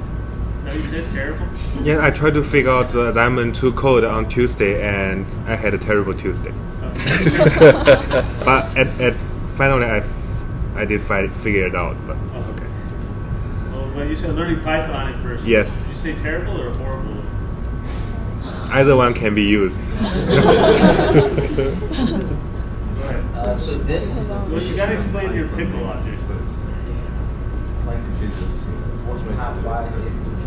Is that what you said, terrible? Yeah, I tried to figure out the Diamond 2 code on Tuesday, and I had a terrible Tuesday. Okay. But finally, I did figure it out. But okay. Well, you said learning Python at first. Yes. Did you say terrible or horrible? either one can be used. Go ahead. So this. Well, you got to explain your pickle object. why I saved it as a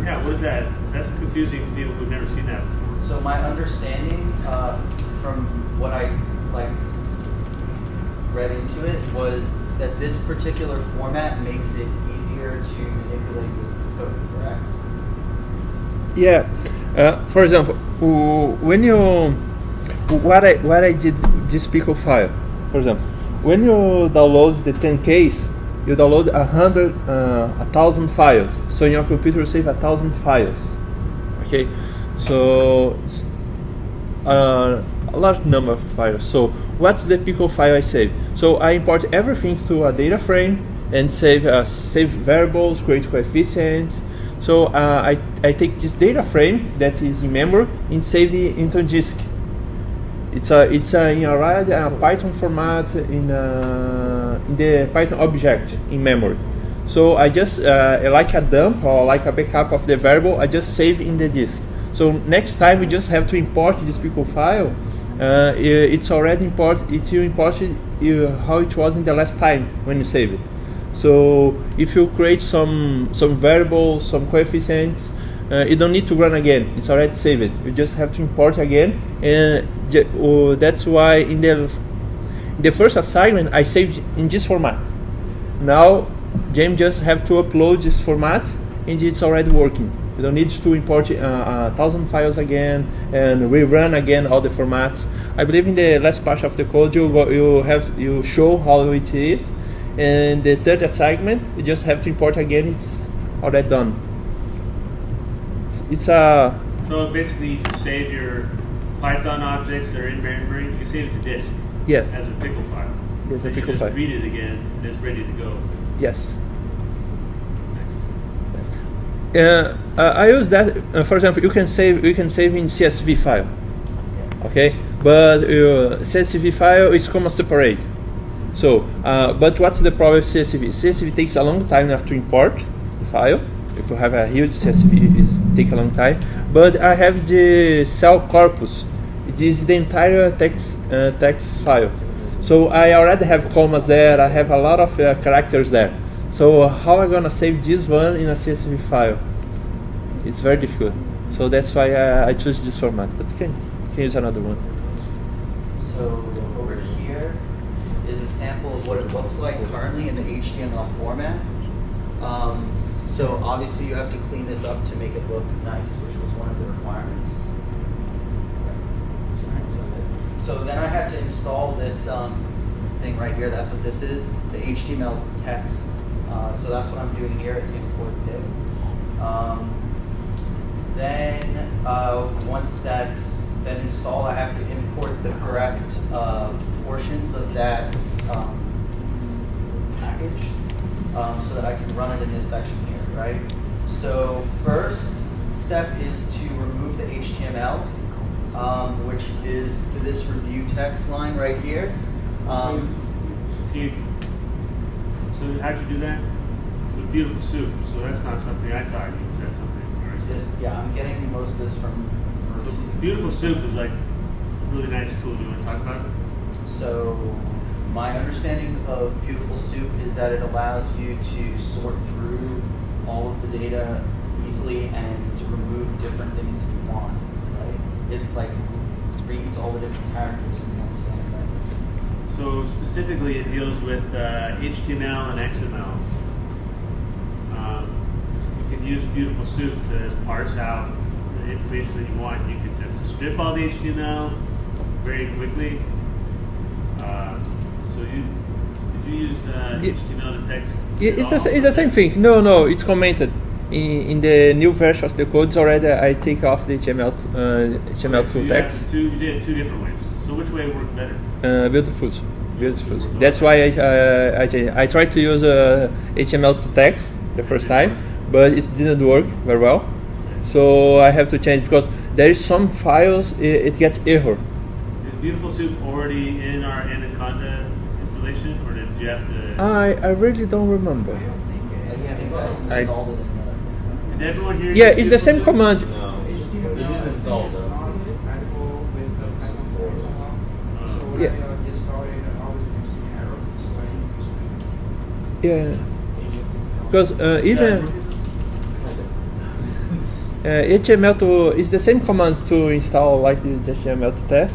Yeah, what is that? That's confusing to people who've never seen that before. So my understanding from what I read into it was that this particular format makes it easier to manipulate with code, correct? Yeah. For example, when you what I did this pickle file, for example, when you download the 10Ks, you download 1,000 files. So in your computer you save 1,000 files. Okay, so a large number of files. So what's the pickle file I save? So I import everything to a data frame and save variables, create coefficients. So I take this data frame that is in memory and save it into disk. It's in a Python format in the Python object in memory. So I just like a dump or like a backup of the variable, I just save in the disk. So next time we just have to import this pickle file. It's already imported. It will import how it was in the last time when you save it. So if you create some variables, some coefficients, you don't need to run again. It's already saved. You just have to import again, and that's why in the first assignment I saved in this format. Now James just have to upload this format, and it's already working. You don't need to import 1,000 files again and rerun again all the formats. I believe in the last part of the code you show how it is, and the third assignment you just have to import again. It's already done. So basically you can save your Python objects that are in memory, you can save it to disk. Yes. As a pickle file. Yes, a and pickle you file. just read it again and it's ready to go. Yes. I use that. For example, you can save in CSV file. Okay, but CSV file is comma separate. So, but what's the problem with CSV? CSV takes a long time after import the file. If you have a huge CSV, it takes a long time. But I have the cell corpus. It is the entire text file. So I already have commas there. I have a lot of characters there. So how am I gonna save this one in a CSV file? It's very difficult. So that's why I choose this format. But you can use another one. So over here is a sample of what it looks like currently in the HTML format. So obviously you have to clean this up to make it look nice, which was one of the requirements. So then I had to install this thing right here. That's what this is, the HTML text. So that's what I'm doing here, import div. Then once that's been installed, I have to import the correct portions of that package so that I can run it in this section here, right? So first step is to remove the HTML, which is this review text line right here. So how'd you do that? With Beautiful Soup. So that's not something I taught you. Is that something? Yeah, I'm getting most of this from. So Beautiful Soup is like a really nice tool. Do you want to talk about it? So my understanding of Beautiful Soup is that it allows you to sort through all of the data easily and to remove different things that you want. Right? It reads all the different characters in one standard language. So specifically, it deals with HTML and XML. You can use Beautiful Soup to parse out the information that you want. You can just strip all the HTML very quickly. So did you use HTML to text? It's the same thing. No, it's commented. In the new version of the codes already, I take off the HTML to text. You did two different ways. So which way worked better? Beautiful. That's why I tried to use HTML to text the first time, but it didn't work very well. So I have to change because there is some files it gets error. Is Beautiful Soup already in our Anaconda installation, or did you have to? I really don't remember. Did everyone hear? Yeah, it's the same command. No, it is installed though. Yeah. Because even HTML2 is the same command to install like the HTML2 test.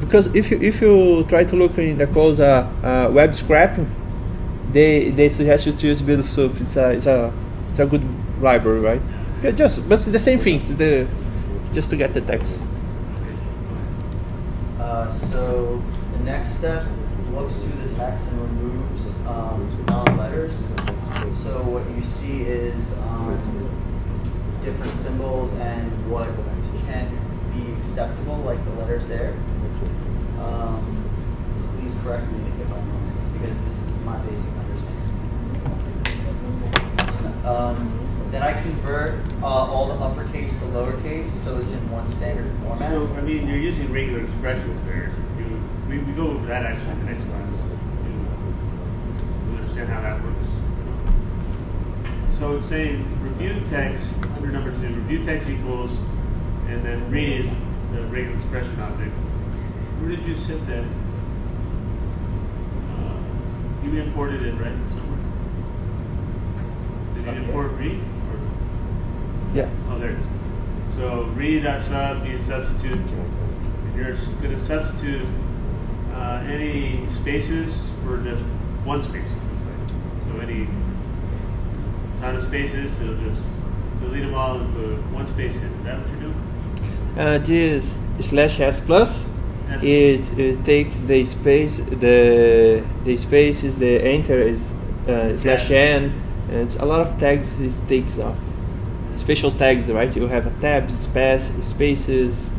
Because if you try to look in the code web scraping, they suggest you to use build soup. It's a good library, right? Yeah, but it's the same thing. Just to get the text. So the next step looks through the text and removes non-letters. So what you see is different symbols and what can be acceptable, like the letters there. Please correct me if I'm wrong, because this is my basic understanding. Then I convert all the uppercase to lowercase, so it's in one standard format. So, I mean, you're using regular expressions there. We go over that actually in the next class. You understand how that works. So it's saying review text under number 2. Review text equals, and then read the regular expression object. Where did you set that? You imported it, right? Somewhere. Did you import read? Or? Yeah. Oh, there it is. So read.sub means substitute. And you're going to substitute any spaces for just one space. So any ton of spaces, it'll just delete them all and put one space in. Is that what you're doing? This /s plus, it takes the space, the space is the enter is /n, and it's a lot of tags it takes off. Special tags, right? You have a tabs, spaces.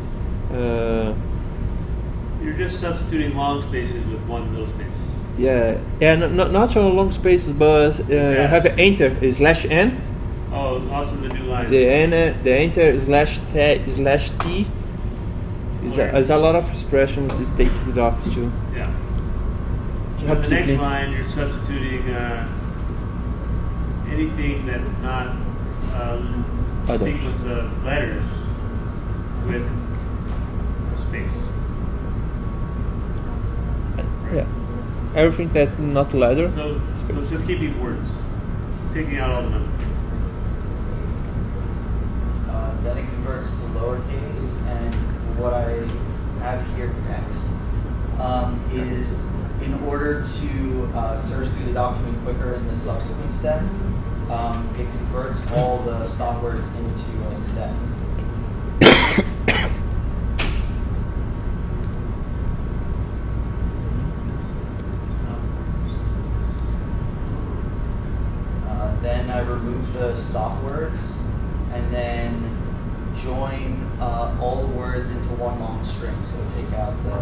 You're just substituting long spaces with one middle space. Yeah, not so long spaces, but you have an enter /n. Oh, also the new line. The enter /t. There's a lot of expressions. It takes it off too. Yeah. So in the next line, you're substituting anything that's not a sequence of letters with space. Right. Yeah. Everything that's not letter. So it's just keeping words. It's taking out all the numbers. Then it converts to lowercase, and what I have here next is in order to search through the document quicker in the subsequent step, it converts all the stop words into a set. Then I remove the stop words, and then join all the words into one long string. So take out the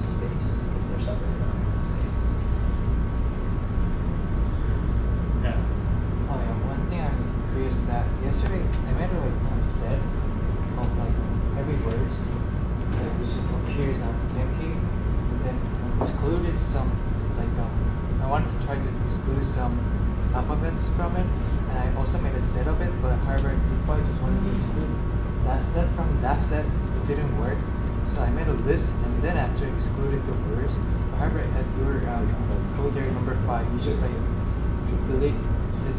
space if they're separated by space. Yeah. Oh yeah, one thing I'm curious that yesterday I made a set of every word which just appears on empty, and then excluded some I wanted to try to exclude some alphabets from it, and I also made a set of it, but however if I just wanted to exclude that set from that set, it didn't work. So I made a list, and then after excluded the words. However, at your code area number 5, you just delete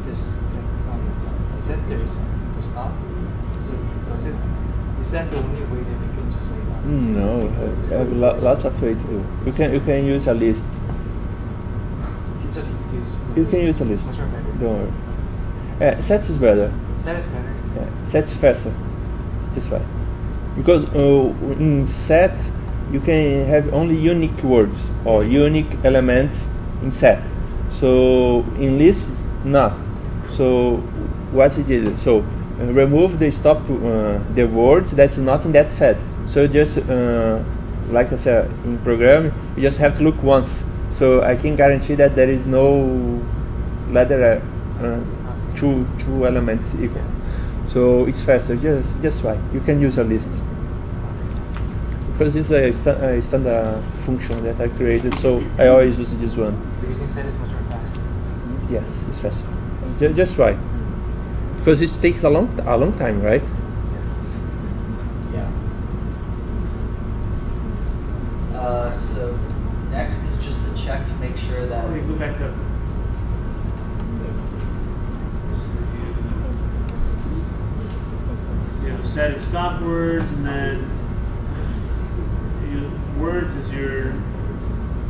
this set there to stop. So is that the only way that we can just No, I have lots of ways to. You can use a list. You can use a list. Much better. Don't worry. Set is better. Set is better. Yeah, set is faster. Just fine. Because in set you can have only unique words or unique elements in set. So in list, not. So what we did? So remove the stop the words that's not in that set. So just like I said in programming, you just have to look once. So I can guarantee that there is no letter two elements equal. So it's faster. Just right. You can use a list because it's a standard function that I created. So I always use this one. Using set is much more faster. Yes, it's faster. Just right. Because it takes a long time, right? Yeah. So next is just a check to make sure that. Let me go back up. set of stop words, and then words is your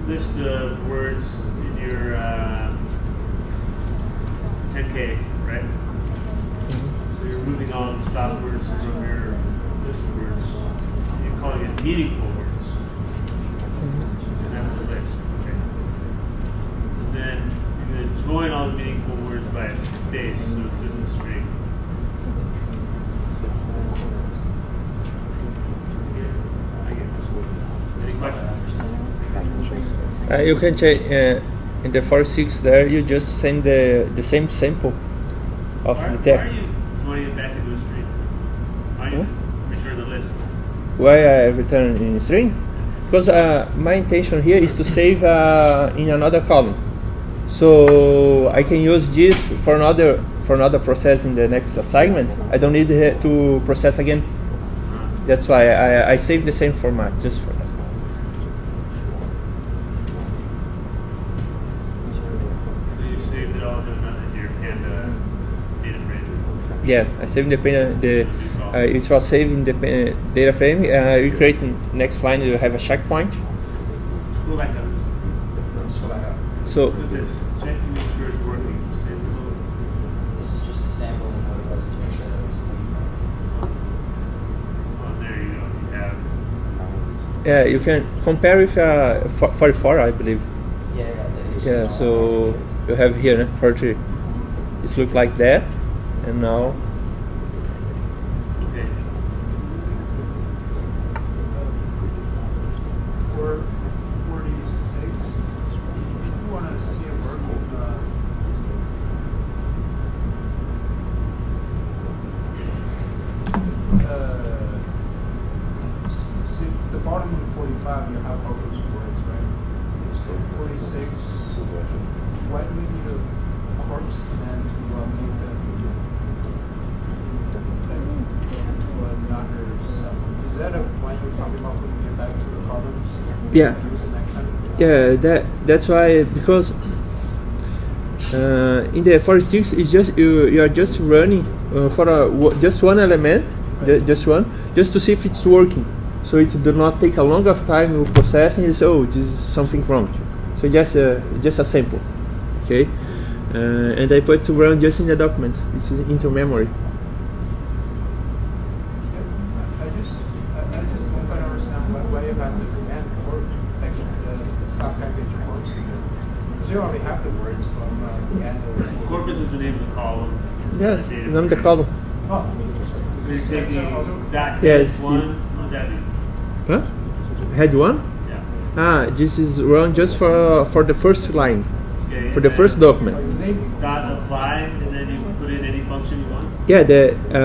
list of words in your 10K, right? So you're removing all the stop words from your list of words. You're calling it meaningful words. And that's a list. Okay. So then you're going to join all the meaningful words by a space, so it's just a string. Any questions? You can change in the 46 there. You just send the same sample of the text. Why are you joining it back into a string? Why don't you just return the list? Why I return in string? Because my intention here is to save in another column, so I can use this for another process in the next assignment. I don't need to process again. That's why I save the same format just for that. So you saved it all in your Panda data frame? Yeah, I saved it was saved in the data frame. We create the next line. You have a checkpoint. Go back up. So Look at this. Check to make sure it's working. Save the code. This is just a sample of what it was to make sure that it was clean. Oh, there you go. You have. yeah, you can compare with 44, I believe. Yeah. So you have here 40. It looks like that, and now. Okay. For 46, you want to see it working. See, the bottom of 45, you have all those words, right? So 46, why do we need a corpse command to make that another cell? Is that why you're talking about putting it back to the columns? Yeah. Use it next time? Yeah, that's why, because in the 46 it's just you are just running for just one element, Right. just to see if it's working. So it do not take a long of time of processing. You say, oh, this is something wrong. So just a sample, okay. And I put to run just in the document. It's into memory. I just don't quite understand why you have the command or like the stop package corpse in there. Because you already have the words from the end of the Corpus is the name of the column. Yes, The data name the frame. column. Oh, So you're taking that Yeah, head one. What does that mean? Huh? Head one? Yeah. This is run just for the first line, Okay. for the and first document. then dot apply, and then you put in any function you want. Yeah,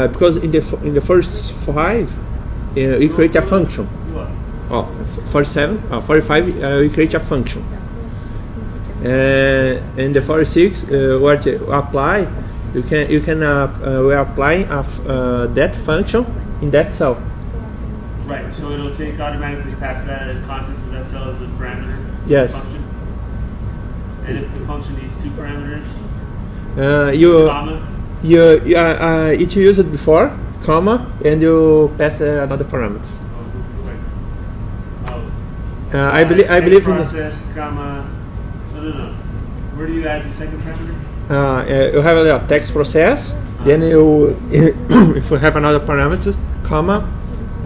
because in the first 5, we create a function. What? 45, we create a function. And the 46, what you apply, you can we're applying that function in that cell. Right. So it'll take automatically pass that contents of that cell as a parameter. Yes. Function. And if the function needs 2 parameters, comma. It used before, comma, and you pass another parameter. I believe in process, comma. No. Where do you add the second parameter? you have a text process, then you if you have another parameter, comma,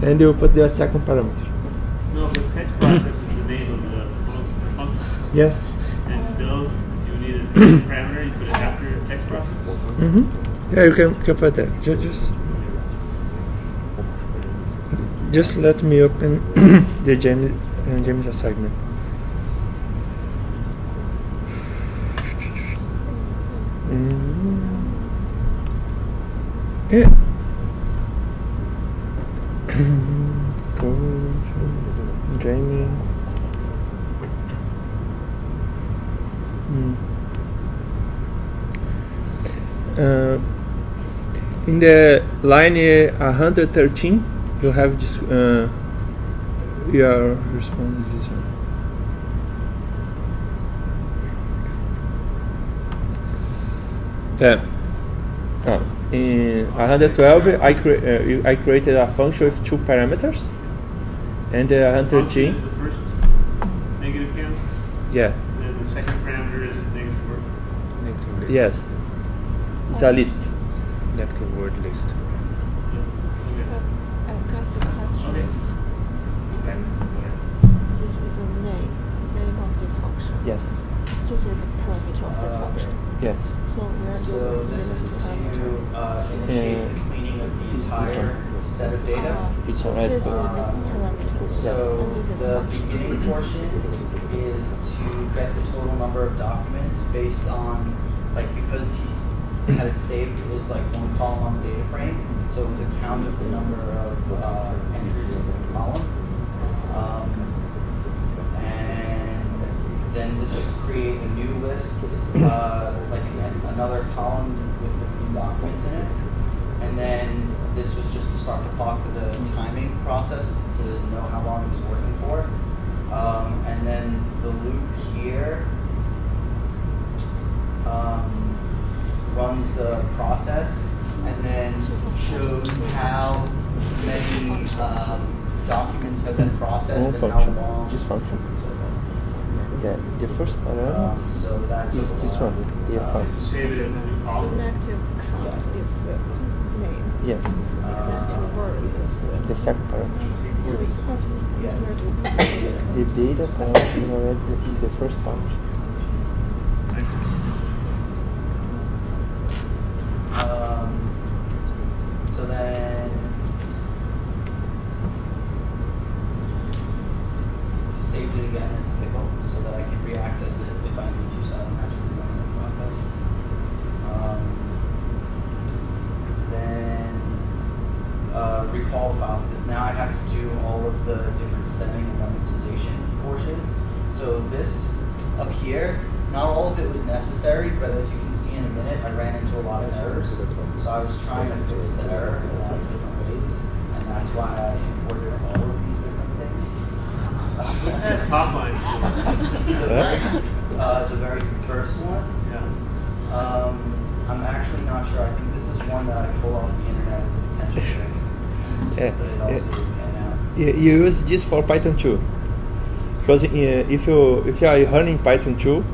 and you put the second parameter. No, the text process is the name of the function. Yes. And still, if you need a second parameter, you put it after text process. Yeah, you can put that. Just let me open the James assignment. Yeah. Jamie. In the line 113, you have this. You are responding to this one. Yeah. In 112, I created a function with 2 parameters, and 113. Function is the first negative count, Yeah. and the second parameter is negative word. Negative list. Yes. It's a list. Negative word list. Okay. I guess the question Okay. is, Then, this is the name of this function. Yes. This is the parameter of this function. Yes. So where do So we this use is this parameter? to initiate the cleaning of the entire set of data. It's a This red is the book. parameter. So And this is the function. beginning portion is to get the total number of documents based on, like, because he's had it saved as like one column on the data frame, so it was a count of the number of entries in the column. And then this was to create a new list, like another column with the clean documents in it. And then this was just to start the clock for the timing process to know how long it was working for. And then the loop here runs the process and then shows how many documents have been processed and how function. long. This function. So forth. Yeah. The first parameter So that is took a this while. one. The function. save it in the new So column. negative count is the name. Yes. Negative word is The second parameter. so Yeah. where do we put it? The data parameter is the first function. So then saved it again as a pickle so that I can re-access it if I need to, so I don't have to rerun the process. Then recall the file, because now I have to do all of the different stemming and lemmatization portions. So this up here, not all of it was necessary, but as you can see in a minute, I ran into a lot of errors. So I was trying to fix the error in a lot of different ways, and that's why I imported all of these different things. What's that top line? The very first one. Yeah. I'm actually not sure. I think this is one that I pull off the internet as a potential fix. Yeah. But it also pan out. You use this for Python 2. Because if you are running Python 2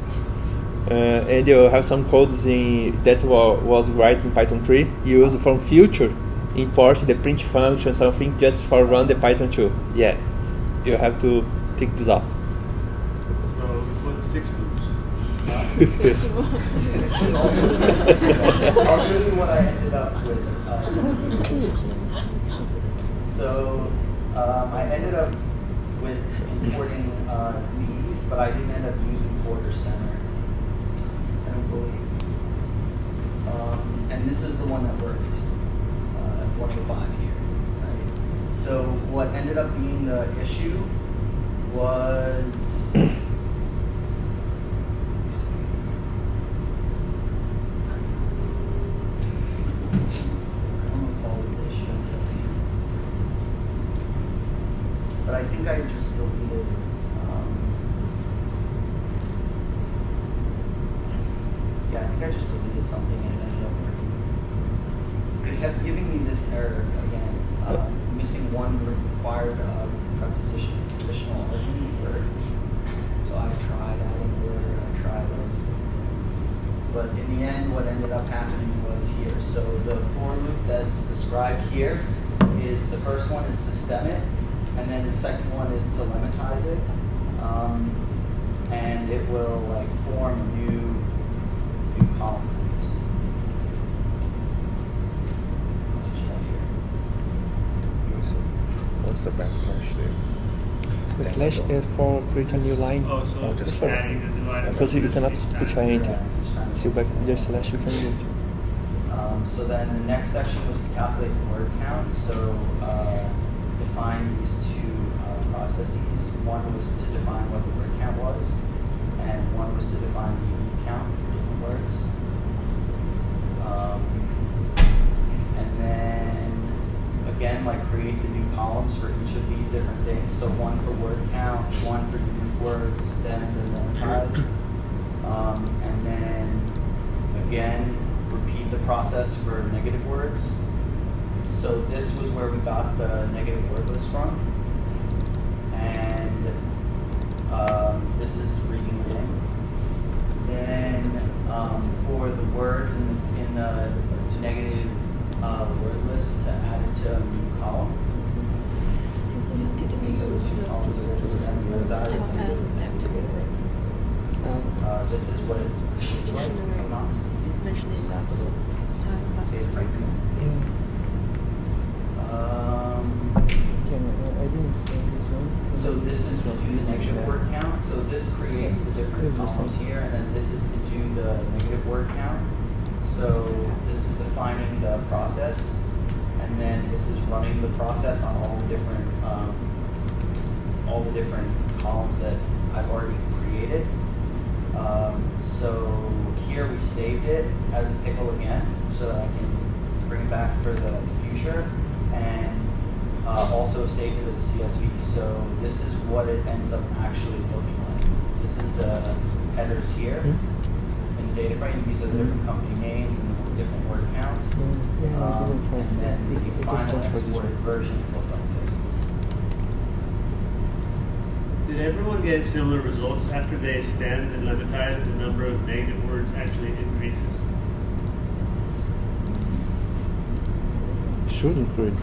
and you have some codes that was written in Python 3, you use from future import the print function, something just for run the Python 2. Yeah, you have to take this off. So what's 6 groups? I'll show you what I ended up with. So I ended up with importing these, but I didn't end up using Porter Center. I don't believe. And this is the one that worked. 105 here. Right? So what ended up being the issue was. But I think I just deleted. Yeah, I think I just deleted something and it ended up working. It kept giving me this error again, missing one required prepositional argument word. So I tried adding a word, I tried all these different things. But in the end, what ended up happening was here. So the for loop that's described here is the first one is to stem it. And then the second one is to lemmatize it, and it will like form a new column for these. That's what you have here. What's the backslash there? The slash is for create a new line. Oh, so Just just for adding the divided because you cannot each put time. a enter. So back just slash you can do it. So then the next section was to calculate the word count. So define these two processes. One was to define what the word count was, and one was to define the unique count for different words. And then again, like create the new columns for each of these different things. So one for word count, one for unique words, stemmed and lemmatized. And then again, repeat the process for negative words. So this was where we got the negative word list from. And this is reading it in. Then for the words in the negative word list to add it to a new column. These are the two columns that we're just adding those guys. This is what it looks like, if I'm not mistaken. So this is to do the negative word count. So this creates the different columns here, and then this is to do the negative word count. So this is defining the process, and then this is running the process on all the different columns that I've already created. So here we saved it as a pickle again, so that I can bring it back for the future, and also saved it as a CSV. So this is what it ends up actually looking like. This is the headers here in the data frame. These are the different company names and the different word counts. And then the final exported version look like this. Did everyone get similar results after they stemmed and lemmatized? The number of negative words actually increases. Should increase.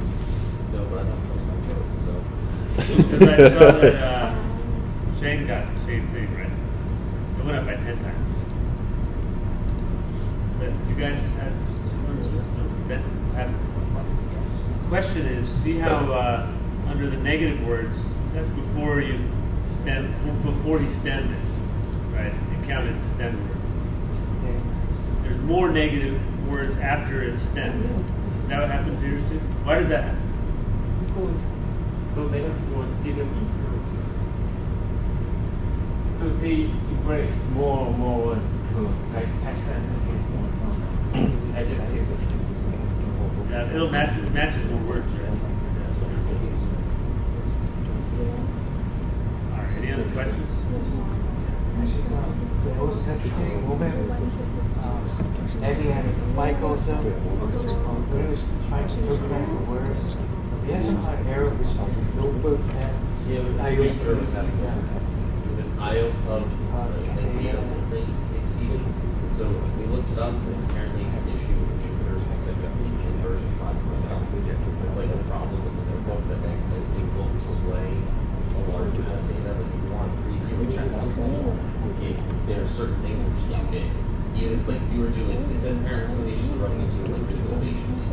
No, but I don't trust my code, so. Because I saw that Shane got the same thing, right? It went up by 10 times. But did you guys have similar results? No, the question is, see how under the negative words, that's before he stemmed it, right? It counted stem word. There's more negative words after it's stemmed. Is that what happened to yours too? Why does that happen? Because the negative words didn't improve. So they embrace more and more words to like past sentences or some adjectives. Yeah, it'll matches more words, right? Alright, any other questions? The most hesitating moment as he had Mike also when he was trying to tokenize the words, he had some kind of error which like notebook and Yeah, it was IO. Jupyter was having it was this IO hub thing exceeded. So we looked it up, and apparently it's an issue with Jupyter specific in version 5.0. It's like a problem with the notebook that it won't display a large amount of data, but if you want to preview and check something, there are certain things that are just too big. Even if like you were doing, it said apparently some issues were running into like visualizations.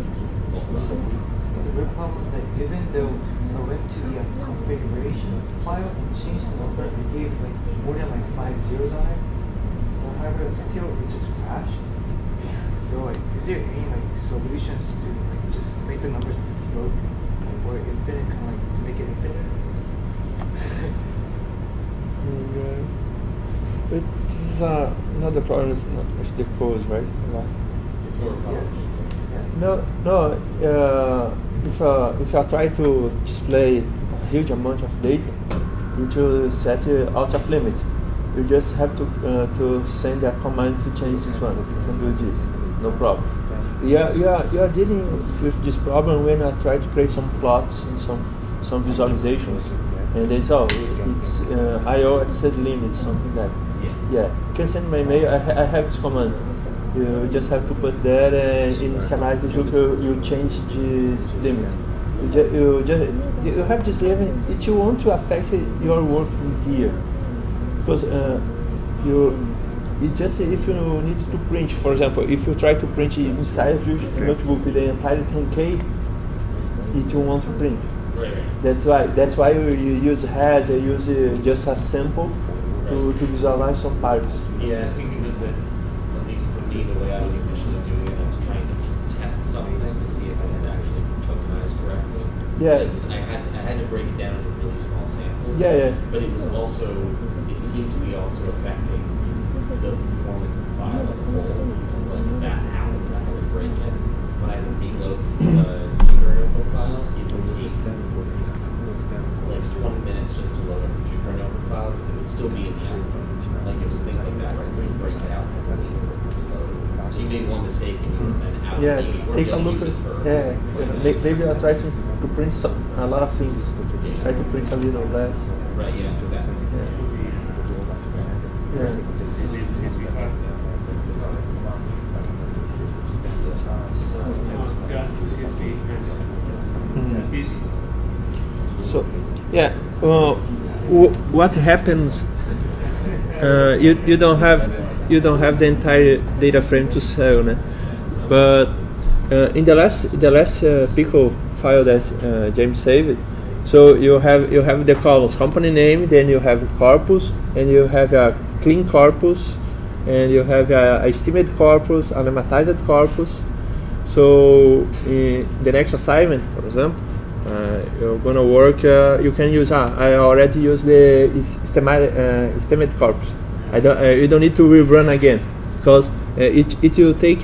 The real problem is that even though I went to the configuration file and changed the number, it gave like more than like 5 zeros on it. However, still it just crashed. So like, is there any like solutions to like just make the numbers to float, like, or infinite, kind of like to make it infinite? It's not the problem with the code, right? It's more about No. If I try to display a huge amount of data, you need set out of limit. You just have to send a command to change this one. You can do this, no problem. You are dealing with this problem when I try to create some plots and some visualizations, and they say, it's IO exceed limit, something like that. Yeah, you can send my mail. I have this command. You just have to put that in Analyst Dispersion. You change this limit. You have this limit. It won't to affect your work in here, because it just if you need to print, for example, if you try to print inside of your notebook the entire 10K, it won't to print. Right. That's why you use head. You use just a sample to visualize some parts. Yeah, I think it was that, at least for me, the way I was initially doing it, I was trying to test something to see if I had actually tokenized correctly. Yeah. I had to break it down into really small samples. Yeah. But it was also, it seemed to be also affecting the performance of the file as a whole, because like that happened, I had to break it. When I would reload the Jupyter notebook file, it would take like 20 minutes just to load up the Jupyter notebook file, because it would still be in the output. Like it was things like that, right? Where you break it out and wait for it to load. So you made one mistake and you take a don't look use at it for. maybe I try to print a lot of things. Try to print a little less. Right, yeah, exactly. Yeah. That's easy. So, yeah, what happens? You don't have the entire data frame to sell, né? But in the last Pico file that James saved, so you have the columns company name, then you have corpus, and you have a clean corpus, and you have a estimated corpus, a lemmatized corpus. So in the next assignment, for example, you're gonna work. You can use. I already use the estimated corpus. You don't need to rerun again because it will take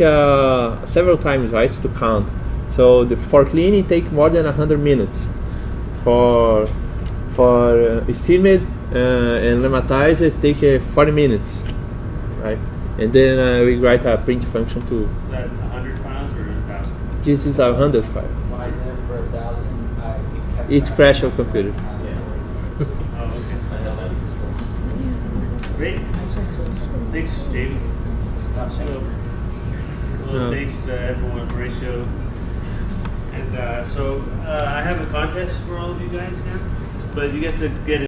several times, right, to count. So for cleaning, take more than 100 minutes. For estimate and lemmatized, it take 40 minutes, right? And then we write a print function to. Is that 100 files or 1,000? This is 100 files. When I did it for 1,000, it kept Each crash of computer. Oh, okay. Great. Thanks, Jamie. Well, thanks to everyone, Horatio. And so I have a contest for all of you guys now, but you get to get